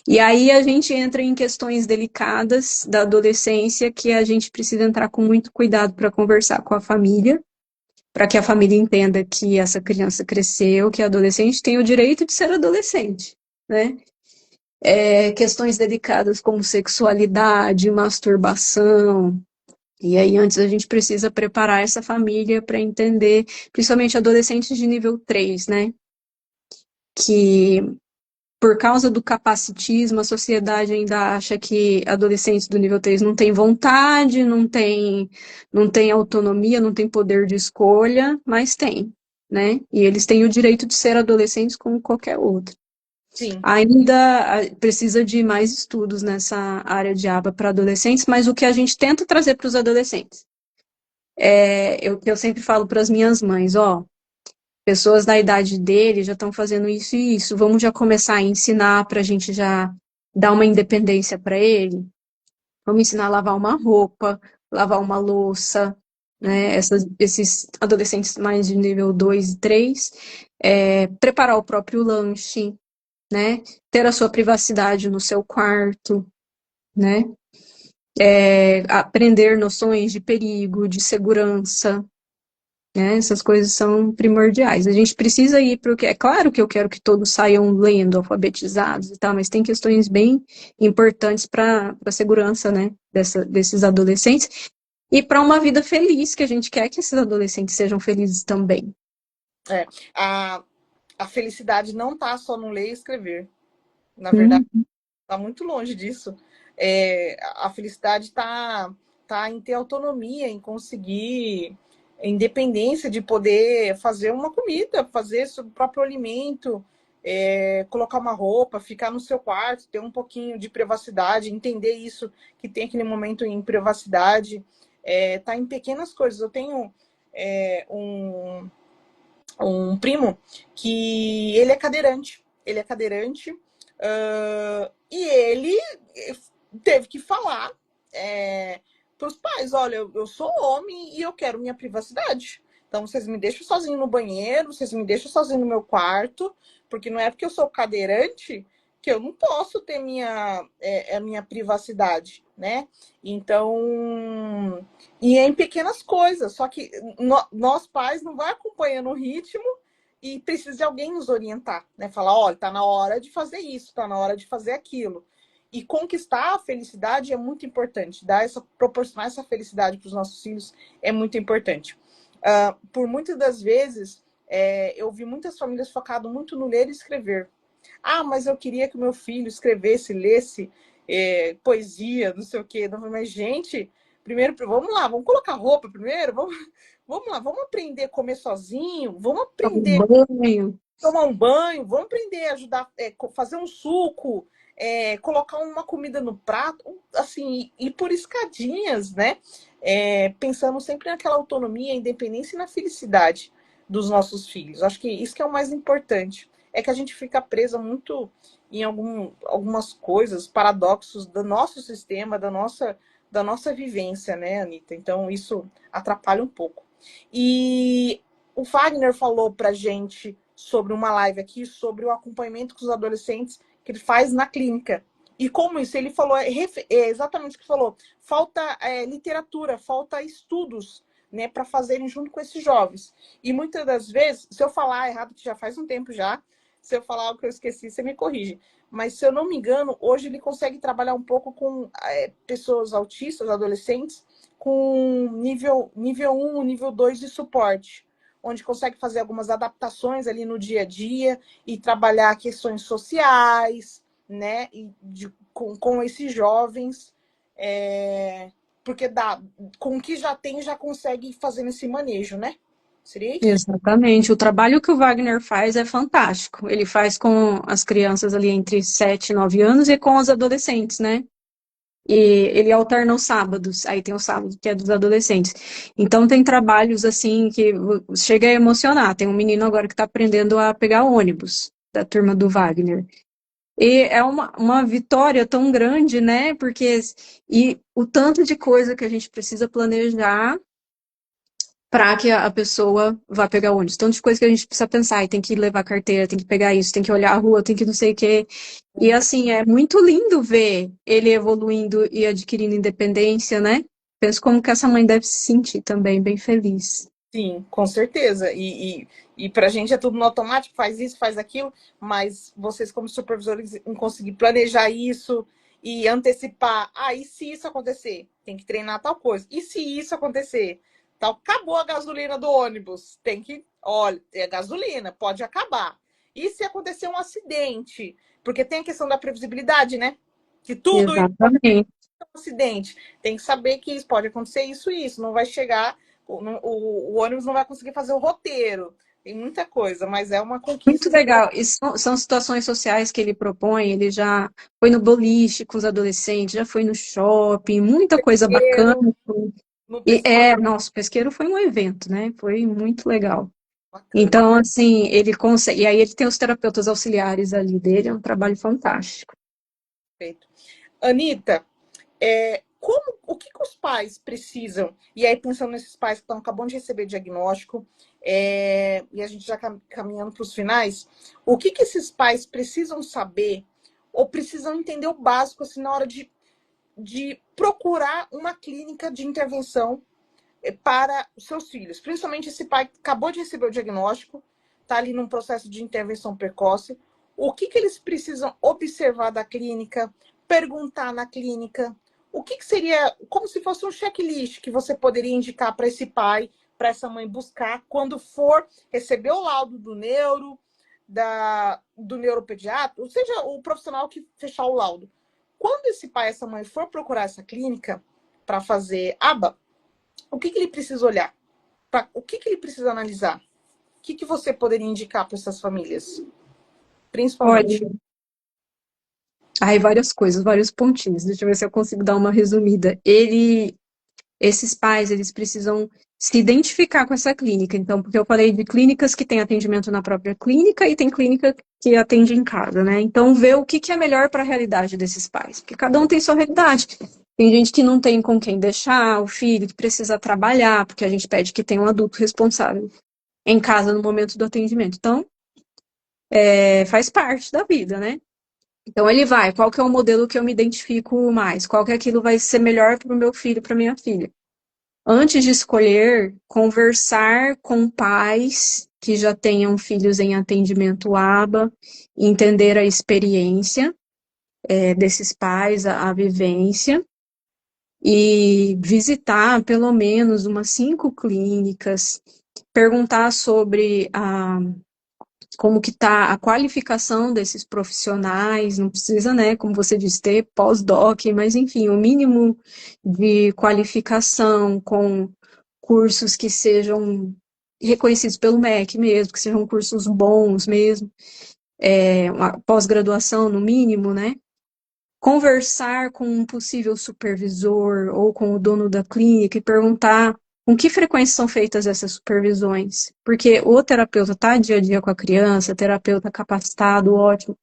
E aí a gente entra em questões delicadas da adolescência que a gente precisa entrar com muito cuidado para conversar com a família, para que a família entenda que essa criança cresceu, que a adolescente tem o direito de ser adolescente, né? Questões delicadas como sexualidade, masturbação. E aí, antes, a gente precisa preparar essa família para entender, principalmente adolescentes de nível 3, né? Que, por causa do capacitismo, a sociedade ainda acha que adolescentes do nível 3 não têm vontade, não tem autonomia, não tem poder de escolha, mas tem, né? E eles têm o direito de ser adolescentes como qualquer outro. Sim. Ainda precisa de mais estudos nessa área de aba para adolescentes, mas o que a gente tenta trazer para os adolescentes eu sempre falo para as minhas mães, pessoas da idade dele já estão fazendo isso e isso, vamos já começar a ensinar para a gente já dar uma independência para ele, vamos ensinar a lavar uma roupa, lavar uma louça, né? Esses adolescentes mais de nível 2 e 3, preparar o próprio lanche, né? Ter a sua privacidade no seu quarto, né? Aprender noções de perigo, de segurança, né? Essas coisas são primordiais. A gente precisa ir para o que. É claro que eu quero que todos saiam lendo, alfabetizados e tal, mas tem questões bem importantes para a segurança, né? Desses adolescentes e para uma vida feliz, que a gente quer que esses adolescentes sejam felizes também. É, a, a felicidade não está só no ler e escrever. Na verdade, Hum, está muito longe disso. A felicidade tá em ter autonomia, em conseguir independência de poder fazer uma comida, fazer seu próprio alimento, colocar uma roupa, ficar no seu quarto, ter um pouquinho de privacidade, entender isso, que tem aquele momento em privacidade. Tá em pequenas coisas. Eu tenho um primo que ele é cadeirante. Ele é cadeirante, e ele teve que falar para os pais: olha, eu sou homem e eu quero minha privacidade. Então, vocês me deixam sozinho no banheiro, vocês me deixam sozinho no meu quarto, porque não é porque eu sou cadeirante que eu não posso ter a minha privacidade, né? Então, e é em pequenas coisas, só que nós pais não vai acompanhando o ritmo e precisa de alguém nos orientar, né? Falar: olha, tá na hora de fazer isso, tá na hora de fazer aquilo. E conquistar a felicidade é muito importante. Proporcionar essa felicidade para os nossos filhos é muito importante. Por muitas das vezes, eu vi muitas famílias focadas muito no ler e escrever. Ah, mas eu queria que o meu filho escrevesse, lesse poesia, não sei o quê. Mas, gente, primeiro, vamos lá, vamos colocar roupa primeiro, vamos lá, vamos aprender a comer sozinho, vamos aprender um banho. tomar um banho, vamos aprender a ajudar, fazer um suco, colocar uma comida no prato, assim, ir por escadinhas, né? Pensando sempre naquela autonomia, independência e na felicidade dos nossos filhos. Acho que isso que é o mais importante. É que a gente fica presa muito em algumas coisas, paradoxos do nosso sistema, da nossa vivência, né, Anitta? Então, isso atrapalha um pouco. E o Wagner falou pra gente sobre uma live aqui, sobre o acompanhamento com os adolescentes que ele faz na clínica. E como isso, ele falou, exatamente o que falou, falta literatura, falta estudos, né, para fazerem junto com esses jovens. E muitas das vezes, se eu falar errado, que já faz um tempo já, se eu falar algo que eu esqueci, você me corrige. Mas, se eu não me engano, hoje ele consegue trabalhar um pouco com pessoas autistas, adolescentes, com nível 1, nível 2 de suporte, onde consegue fazer algumas adaptações ali no dia a dia e trabalhar questões sociais, né, com esses jovens, porque com o que já tem, já consegue fazer esse manejo, né? Seria isso? Exatamente. O trabalho que o Wagner faz é fantástico. Ele faz com as crianças ali entre 7 e 9 anos e com os adolescentes, né? E ele alterna os sábados, aí tem o sábado que é dos adolescentes. Então tem trabalhos assim que chega a emocionar. Tem um menino agora que está aprendendo a pegar ônibus, da turma do Wagner. E é uma vitória tão grande, né? Porque e o tanto de coisa que a gente precisa planejar para que a pessoa vá pegar ônibus. Tanto de coisa que a gente precisa pensar, e tem que levar carteira, tem que pegar isso, tem que olhar a rua, tem que não sei o quê. E assim, é muito lindo ver ele evoluindo e adquirindo independência, né? Penso como que essa mãe deve se sentir também, bem feliz. Sim, com certeza. E para a gente é tudo no automático, faz isso, faz aquilo, mas vocês, como supervisores, em conseguir planejar isso e antecipar. Ah, e se isso acontecer? Tem que treinar tal coisa. E se isso acontecer? Tal, acabou a gasolina do ônibus. Tem que, olha, é gasolina, pode acabar. E se acontecer um acidente? Porque tem a questão da previsibilidade, né? Que tudo isso pode Exatamente. ser um acidente. Tem que saber que isso pode acontecer isso e isso. Não vai chegar o ônibus não vai conseguir fazer o roteiro. Tem muita coisa, mas é uma Muito conquista. legal. E são situações sociais que ele propõe. Ele já foi no boliche com os adolescentes, já foi no shopping, muita coisa bacana. No E pesqueiro, nosso pesqueiro foi um evento, né? Foi muito legal. bacana. Então, assim, ele consegue. E aí ele tem os terapeutas auxiliares ali dele, é um trabalho fantástico. Perfeito. Anitta, o que os pais precisam? E aí, pensando nesses pais que estão acabando de receber diagnóstico, e a gente já caminhando para os finais, o que esses pais precisam saber ou precisam entender o básico assim, na hora de de procurar uma clínica de intervenção para os seus filhos. Principalmente esse pai que acabou de receber o diagnóstico, está ali num processo de intervenção precoce. O que eles precisam observar da clínica, perguntar na clínica, o que seria como se fosse um checklist que você poderia indicar para esse pai, para essa mãe buscar quando for receber o laudo do neuro, do neuropediatra, ou seja, o profissional que fechar o laudo. Quando esse pai, essa mãe for procurar essa clínica para fazer aba, o que ele precisa olhar? O que ele precisa analisar? O que você poderia indicar para essas famílias? Olha, Principalmente. aí várias coisas, vários pontinhos. Deixa eu ver se eu consigo dar uma resumida. Esses pais, eles precisam se identificar com essa clínica. Então, porque eu falei de clínicas que têm atendimento na própria clínica e tem clínica que atende em casa, né? Então, ver o que é melhor para a realidade desses pais. Porque cada um tem sua realidade. Tem gente que não tem com quem deixar o filho, que precisa trabalhar, porque a gente pede que tenha um adulto responsável em casa no momento do atendimento. Então, faz parte da vida, né? Então ele vai, qual que é o modelo que eu me identifico mais? Qual que aquilo vai ser melhor para o meu filho, para minha filha? Antes de escolher, conversar com pais que já tenham filhos em atendimento ABA, entender a experiência desses pais, a vivência, e visitar pelo menos umas 5 clínicas, perguntar sobre como que está a qualificação desses profissionais, não precisa, né, como você disse, ter pós-doc, mas enfim, o mínimo de qualificação com cursos que sejam reconhecidos pelo MEC mesmo, que sejam cursos bons mesmo, uma pós-graduação no mínimo, né? Conversar com um possível supervisor ou com o dono da clínica e perguntar com que frequência são feitas essas supervisões. Porque o terapeuta está dia a dia com a criança, terapeuta capacitado, ótimo,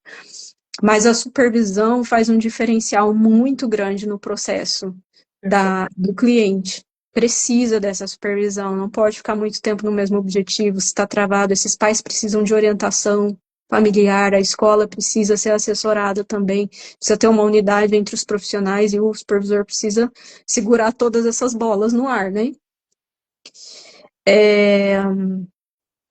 mas a supervisão faz um diferencial muito grande no processo Perfeito. do cliente. Precisa dessa supervisão, não pode ficar muito tempo no mesmo objetivo, se está travado. Esses pais precisam de orientação familiar, a escola precisa ser assessorada também, precisa ter uma unidade entre os profissionais e o supervisor precisa segurar todas essas bolas no ar, né? Deixa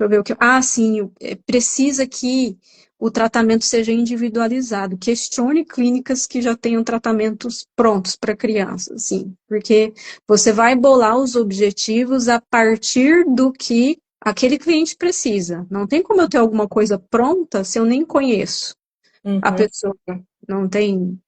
eu ver o que. Ah, sim, precisa que o tratamento seja individualizado. Questione clínicas que já tenham tratamentos prontos para crianças, sim, porque você vai bolar os objetivos a partir do que aquele cliente precisa. Não tem como eu ter alguma coisa pronta se eu nem conheço a Uhum. pessoa. Não tem.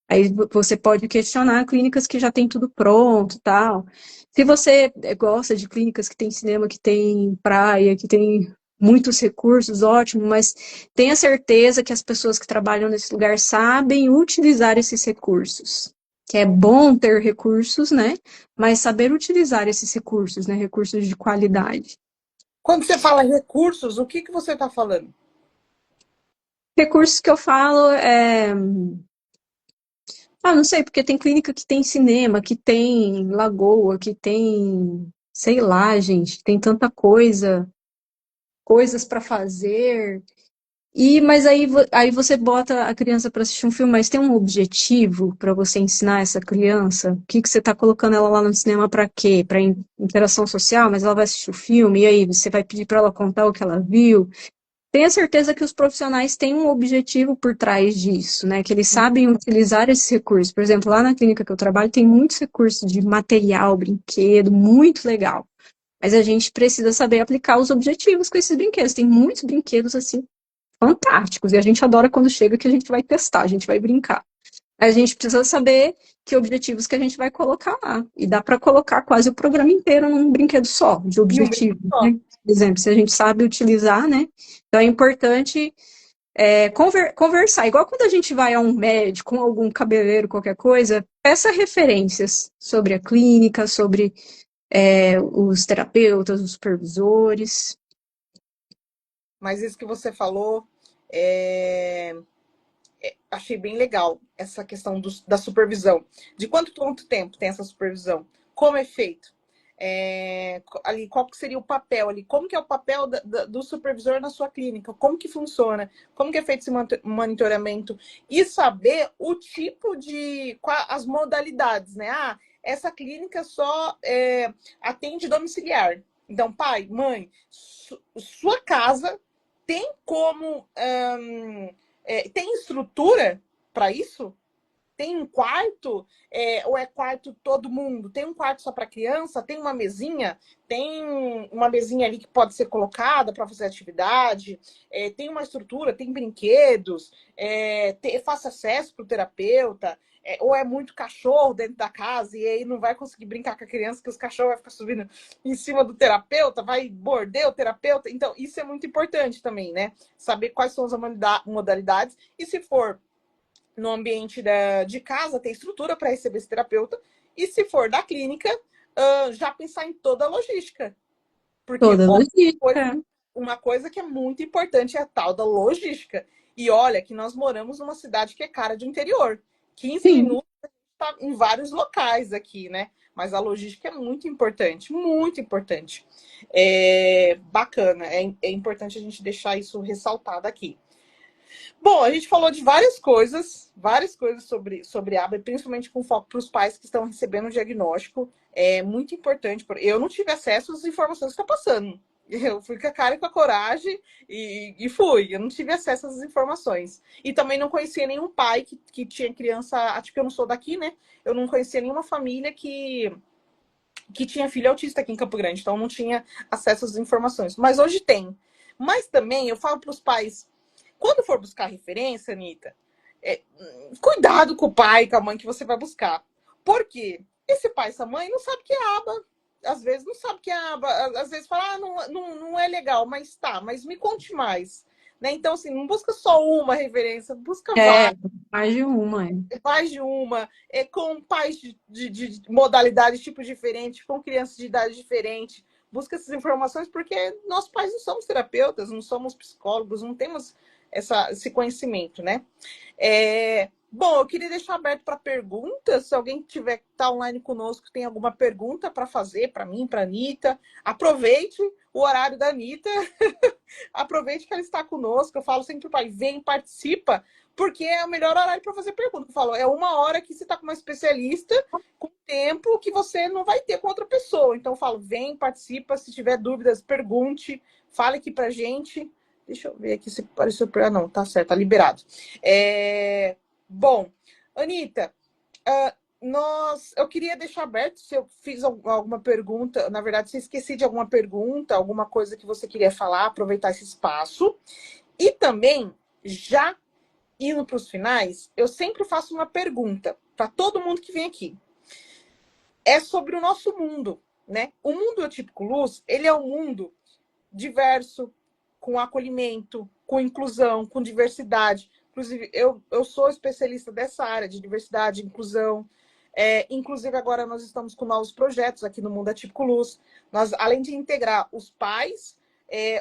Aí você pode questionar clínicas que já tem tudo pronto, tal. Se você gosta de clínicas que tem cinema, que tem praia, que tem muitos recursos, ótimo, mas tenha certeza que as pessoas que trabalham nesse lugar sabem utilizar esses recursos. Que é bom ter recursos, né? Mas saber utilizar esses recursos, né? Recursos de qualidade. Quando você fala recursos, o que você está falando? Recursos que eu falo não sei, porque tem clínica que tem cinema, que tem lagoa, que tem, sei lá, gente, tem tanta coisa, coisas para fazer. Mas aí você bota a criança para assistir um filme, mas tem um objetivo para você ensinar essa criança? O que você está colocando ela lá no cinema para quê? Para interação social, mas ela vai assistir o filme, e aí você vai pedir para ela contar o que ela viu? Tenha certeza que os profissionais têm um objetivo por trás disso, né? Que eles sabem utilizar esses recursos. Por exemplo, lá na clínica que eu trabalho, tem muitos recursos de material, brinquedo, muito legal. Mas a gente precisa saber aplicar os objetivos com esses brinquedos. Tem muitos brinquedos, assim, fantásticos. E a gente adora quando chega que a gente vai testar, a gente vai brincar. A gente precisa saber que objetivos que a gente vai colocar lá. E dá para colocar quase o programa inteiro num brinquedo só, de E um brinquedo objetivos, só. né? Por exemplo, se a gente sabe utilizar, né? Então é importante conversar. Igual quando a gente vai a um médico, algum cabeleireiro, qualquer coisa, peça referências sobre a clínica, sobre os terapeutas, os supervisores. Mas isso que você falou, é, achei bem legal, essa questão da supervisão. De quanto tempo tem essa supervisão? Como é feito? Ali, qual que seria o papel ali? Como que é o papel do supervisor na sua clínica? Como que funciona? Como que é feito esse monitoramento? E saber o tipo de... as modalidades, né? Ah, essa clínica só atende domiciliar. Então, pai, mãe, sua casa tem como... tem estrutura para isso? Tem um quarto, ou é quarto todo mundo? Tem um quarto só para criança? Tem uma mesinha ali que pode ser colocada para fazer atividade? Tem uma estrutura, tem brinquedos? Faça acesso para o terapeuta? Ou é muito cachorro dentro da casa e aí não vai conseguir brincar com a criança, que os cachorros vão ficar subindo em cima do terapeuta, vai morder o terapeuta? Então, isso é muito importante também, né? Saber quais são as modalidades e se for no ambiente de casa, tem estrutura para receber esse terapeuta. E se for da clínica, já pensar em toda a logística. Porque, Toda ó, logística. uma coisa que é muito importante é a tal da logística. E olha que nós moramos numa cidade que é cara de interior. 15 Sim, minutos tá em vários locais aqui, né? Mas a logística é muito importante, muito importante. Bacana, é importante a gente deixar isso ressaltado aqui. Bom, a gente falou de várias coisas sobre aba, principalmente com foco para os pais que estão recebendo o diagnóstico. É muito importante. Eu não tive acesso às informações que está passando. Eu fui com a cara e com a coragem e fui. Eu não tive acesso às informações. E também não conhecia nenhum pai que tinha criança. Acho que eu não sou daqui, né? Eu não conhecia nenhuma família que tinha filho autista aqui em Campo Grande. Então não tinha acesso às informações. Mas hoje tem. Mas também eu falo para os pais quando for buscar referência, Anitta, cuidado com o pai e com a mãe que você vai buscar. Por quê? Esse pai e essa mãe não sabe que é aba. Às vezes não sabe que é aba. Às vezes fala, não é legal, mas tá, mas me conte mais. Né? Então, assim, não busca só uma referência, busca é, mais de uma. É. mais de uma, com pais de modalidades, tipos diferentes, com crianças de idade diferente. Busca essas informações porque nós pais não somos terapeutas, não somos psicólogos, não temos esse conhecimento, né? Bom, eu queria deixar aberto para perguntas. Se alguém tiver que estar online conosco, tem alguma pergunta para fazer para mim, para a Anitta, aproveite o horário da Anitta, aproveite que ela está conosco. Eu falo sempre para pai, vem, participa, porque é o melhor horário para fazer pergunta. Eu falo, é uma hora que você está com uma especialista, com tempo que você não vai ter com outra pessoa. Então eu falo, vem, participa, se tiver dúvidas, pergunte, fale aqui para gente. Deixa eu ver aqui se apareceu. Ah, não, tá certo, tá liberado. Bom, Anitta, eu queria deixar aberto se eu fiz alguma pergunta. Na verdade, se esqueci de alguma pergunta, alguma coisa que você queria falar, aproveitar esse espaço. E também, já indo para os finais, eu sempre faço uma pergunta para todo mundo que vem aqui. É sobre o nosso mundo, né? O mundo Atípico Luz, ele é um mundo diverso, com acolhimento, com inclusão, com diversidade. Inclusive, eu sou especialista dessa área de diversidade e inclusão. Inclusive, agora nós estamos com novos projetos aqui no Mundo Atípico Luz. Nós, além de integrar os pais,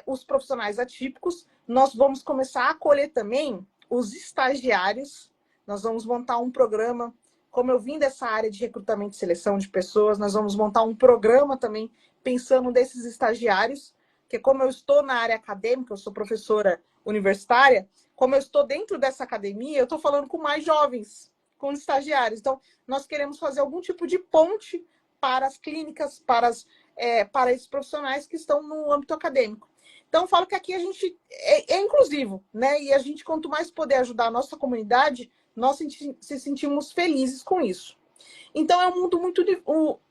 os profissionais atípicos, nós vamos começar a acolher também os estagiários. Nós vamos montar um programa. Como eu vim dessa área de recrutamento e seleção de pessoas, nós vamos montar um programa também pensando nesses estagiários, que como eu estou na área acadêmica, eu sou professora universitária, como eu estou dentro dessa academia, eu estou falando com mais jovens, com estagiários. Então, nós queremos fazer algum tipo de ponte para as clínicas, para esses profissionais que estão no âmbito acadêmico. Então, eu falo que aqui a gente é inclusivo, né? E a gente, quanto mais poder ajudar a nossa comunidade, nós se sentimos felizes com isso. Então, é um mundo muito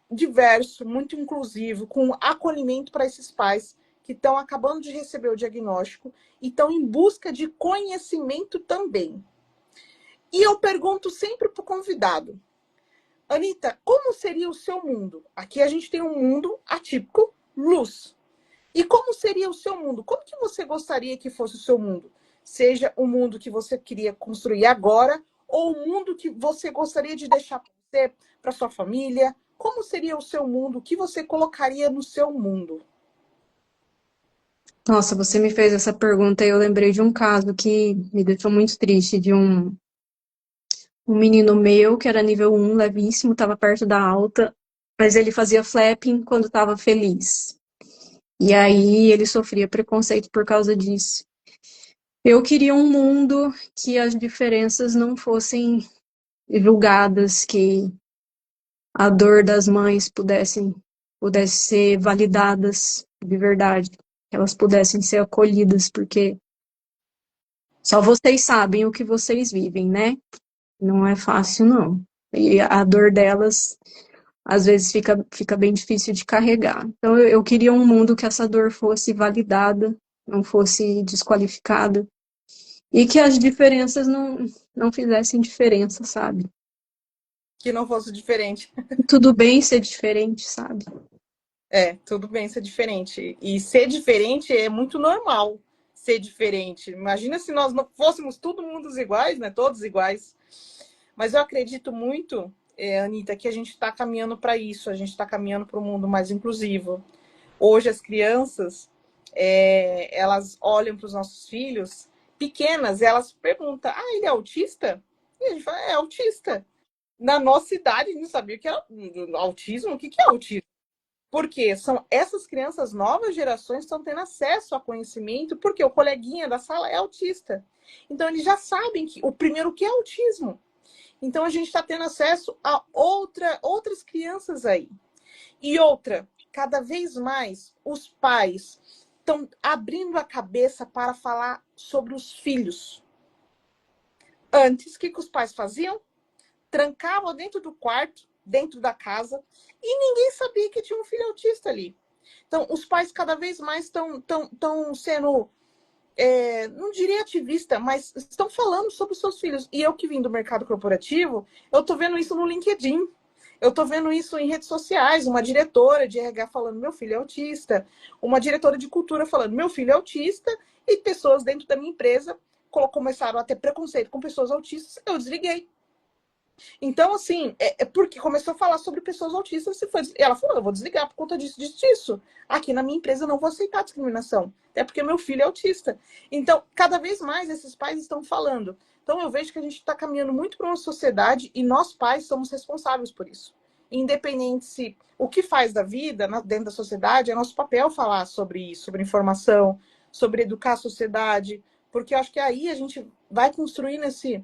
diverso, muito inclusivo, com acolhimento para esses pais que estão acabando de receber o diagnóstico e estão em busca de conhecimento também. E eu pergunto sempre para o convidado, Anitta, como seria o seu mundo? Aqui a gente tem um mundo atípico, luz. E como seria o seu mundo? Como que você gostaria que fosse o seu mundo? Seja o mundo que você queria construir agora ou o mundo que você gostaria de deixar para você, para sua família? Como seria o seu mundo? O que você colocaria no seu mundo? Nossa, você me fez essa pergunta e eu lembrei de um caso que me deixou muito triste, de um menino meu que era nível 1, levíssimo, estava perto da alta. mas ele fazia flapping quando estava feliz. E aí ele sofria preconceito por causa disso. Eu queria um mundo que as diferenças não fossem julgadas, que a dor das mães pudesse ser validadas de verdade, que elas pudessem ser acolhidas, porque só vocês sabem o que vocês vivem, né? Não é fácil, não. E a dor delas, às vezes, fica bem difícil de carregar. Então, eu queria um mundo que essa dor fosse validada, não fosse desqualificada, e que as diferenças não fizessem diferença, sabe? Que não fosse diferente. Tudo bem ser diferente, sabe? É, tudo bem ser diferente. E ser diferente é muito normal ser diferente. Imagina se nós não fôssemos todo mundos iguais, né? Todos iguais. Mas eu acredito muito, Anitta, que a gente está caminhando para isso, a gente está caminhando para um mundo mais inclusivo. Hoje as crianças, elas olham para os nossos filhos pequenas, elas perguntam, ele é autista? E a gente fala, é autista. Na nossa idade, a gente não sabia o que era autismo, o que é autismo? Porque são essas crianças, novas gerações, estão tendo acesso a conhecimento, porque o coleguinha da sala é autista. Então, eles já sabem que o primeiro que é autismo. Então, a gente está tendo acesso a outras crianças aí. E outra, cada vez mais, os pais estão abrindo a cabeça para falar sobre os filhos. Antes, o que os pais faziam? Trancavam dentro do quarto, dentro da casa, e ninguém sabia que tinha um filho autista ali. Então, os pais cada vez mais estão sendo, não diria ativista, mas estão falando sobre os seus filhos. E eu que vim do mercado corporativo, eu estou vendo isso no LinkedIn. Eu estou vendo isso em redes sociais, uma diretora de RH falando, meu filho é autista, uma diretora de cultura falando, meu filho é autista, e pessoas dentro da minha empresa começaram a ter preconceito com pessoas autistas, eu desliguei. Então, assim, porque começou a falar sobre pessoas autistas, e ela falou, eu vou desligar por conta disso, disso, disso. Aqui na minha empresa eu não vou aceitar discriminação, até porque meu filho é autista. Então, cada vez mais esses pais estão falando. Então, eu vejo que a gente está caminhando muito para uma sociedade e nós pais somos responsáveis por isso. Independente se o que faz da vida dentro da sociedade, é nosso papel falar sobre isso, sobre informação, sobre educar a sociedade, porque eu acho que aí a gente vai construindo esse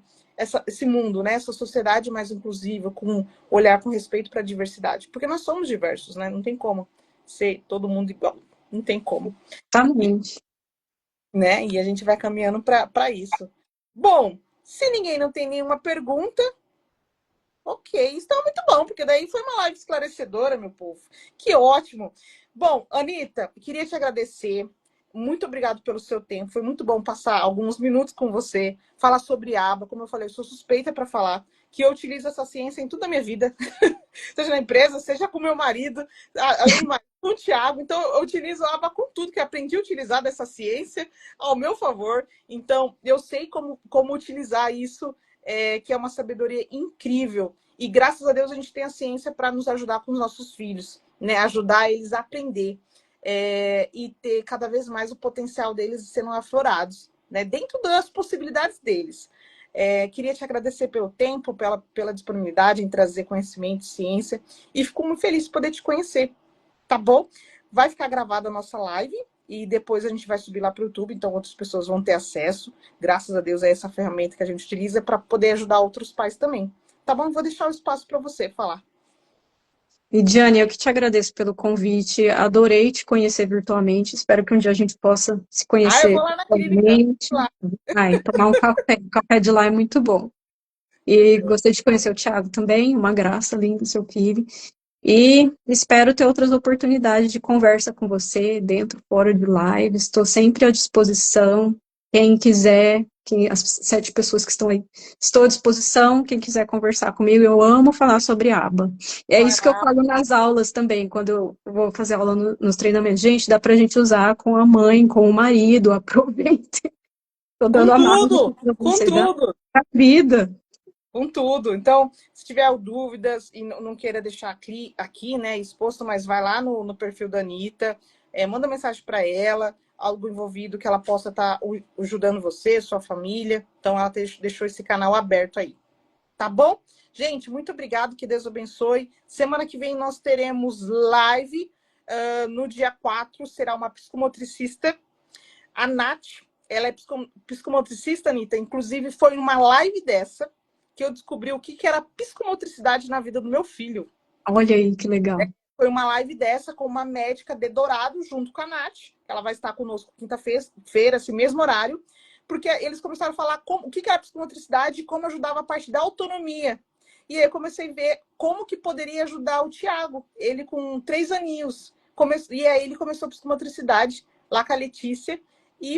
mundo, né? Essa sociedade mais inclusiva, com olhar com respeito para a diversidade. Porque nós somos diversos, né? Não tem como ser todo mundo igual. Não tem como. Exatamente. Né? E a gente vai caminhando para isso. Bom, se ninguém não tem nenhuma pergunta, ok, está muito bom, porque daí foi uma live esclarecedora, meu povo. Que ótimo. Bom, Anitta, queria te agradecer. Muito obrigado pelo seu tempo. Foi muito bom passar alguns minutos com você, falar sobre aba. Como eu falei, eu sou suspeita para falar que eu utilizo essa ciência em toda a minha vida, seja na empresa, seja com meu marido, além mais com o Thiago. Então, eu utilizo a aba com tudo que aprendi a utilizar dessa ciência ao meu favor. Então, eu sei como utilizar isso, que é uma sabedoria incrível. E graças a Deus a gente tem a ciência para nos ajudar com os nossos filhos, né? Ajudar eles a aprender. E ter cada vez mais o potencial deles sendo aflorados, né? Dentro das possibilidades deles. Queria te agradecer pelo tempo, pela disponibilidade em trazer conhecimento, ciência, e fico muito feliz de poder te conhecer, tá bom? Vai ficar gravada a nossa live e depois a gente vai subir lá para o YouTube, então outras pessoas vão ter acesso, graças a Deus, a essa ferramenta que a gente utiliza para poder ajudar outros pais também. Tá bom? Vou deixar o espaço para você falar. E, Diane, eu que te agradeço pelo convite. Adorei te conhecer virtualmente. Espero que um dia a gente possa se Eu conhecer vou lá na clínica. pessoalmente. Lá. E tomar um café. O café de lá é muito bom. E gostei de conhecer o Thiago também. Uma graça, lindo seu filho. E espero ter outras oportunidades de conversa com você, dentro, fora de live. Estou sempre à disposição. Quem quiser, as 7 pessoas que estão aí, estou à disposição. Quem quiser conversar comigo, eu amo falar sobre aba. É isso que eu falo nas aulas também, quando eu vou fazer aula nos treinamentos. Gente, dá pra gente usar com a mãe, com o marido, aproveite. Estou dando Com a margem tudo! para Com você dar tudo! a vida. Com tudo. Então, se tiver dúvidas e não queira deixar aqui, né, exposto, mas vai lá no perfil da Anitta, manda mensagem para ela, algo envolvido que ela possa estar ajudando você, sua família. Então, ela deixou esse canal aberto aí. tá bom? Gente, muito obrigado, que Deus abençoe. Semana que vem nós teremos live, no dia 4, será uma psicomotricista, a Nath, ela é psicomotricista, Anitta, inclusive foi numa live dessa que eu descobri o que era psicomotricidade na vida do meu filho. Olha aí, que legal. Foi uma live dessa com uma médica de Dourado, junto com a Nath. Ela vai estar conosco quinta-feira, esse mesmo horário, porque eles começaram a falar o que era psicomotricidade e como ajudava a parte da autonomia. E aí eu comecei a ver como que poderia ajudar o Tiago, ele com 3 aninhos. E aí ele começou a psicomotricidade lá com a Letícia, e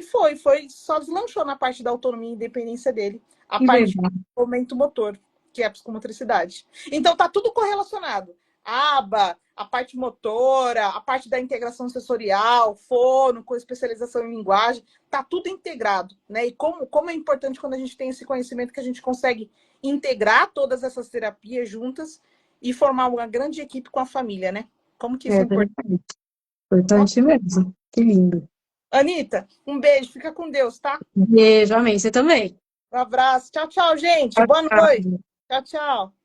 só deslanchou na parte da autonomia e independência dele, a Que parte legal. do momento motor, que é a psicomotricidade. Então tá tudo correlacionado. Aba, a parte motora, a parte da integração sensorial, fono, com especialização em linguagem, tá tudo integrado, né? E como é importante quando a gente tem esse conhecimento que a gente consegue integrar todas essas terapias juntas e formar uma grande equipe com a família, né? Como que isso É é importante. verdade. Importante mesmo. Que lindo. Anitta, um beijo, fica com Deus, tá? Beijo, amém. Você também. Um abraço. Tchau, tchau, gente. Tchau, Boa noite. tchau. Tchau, tchau.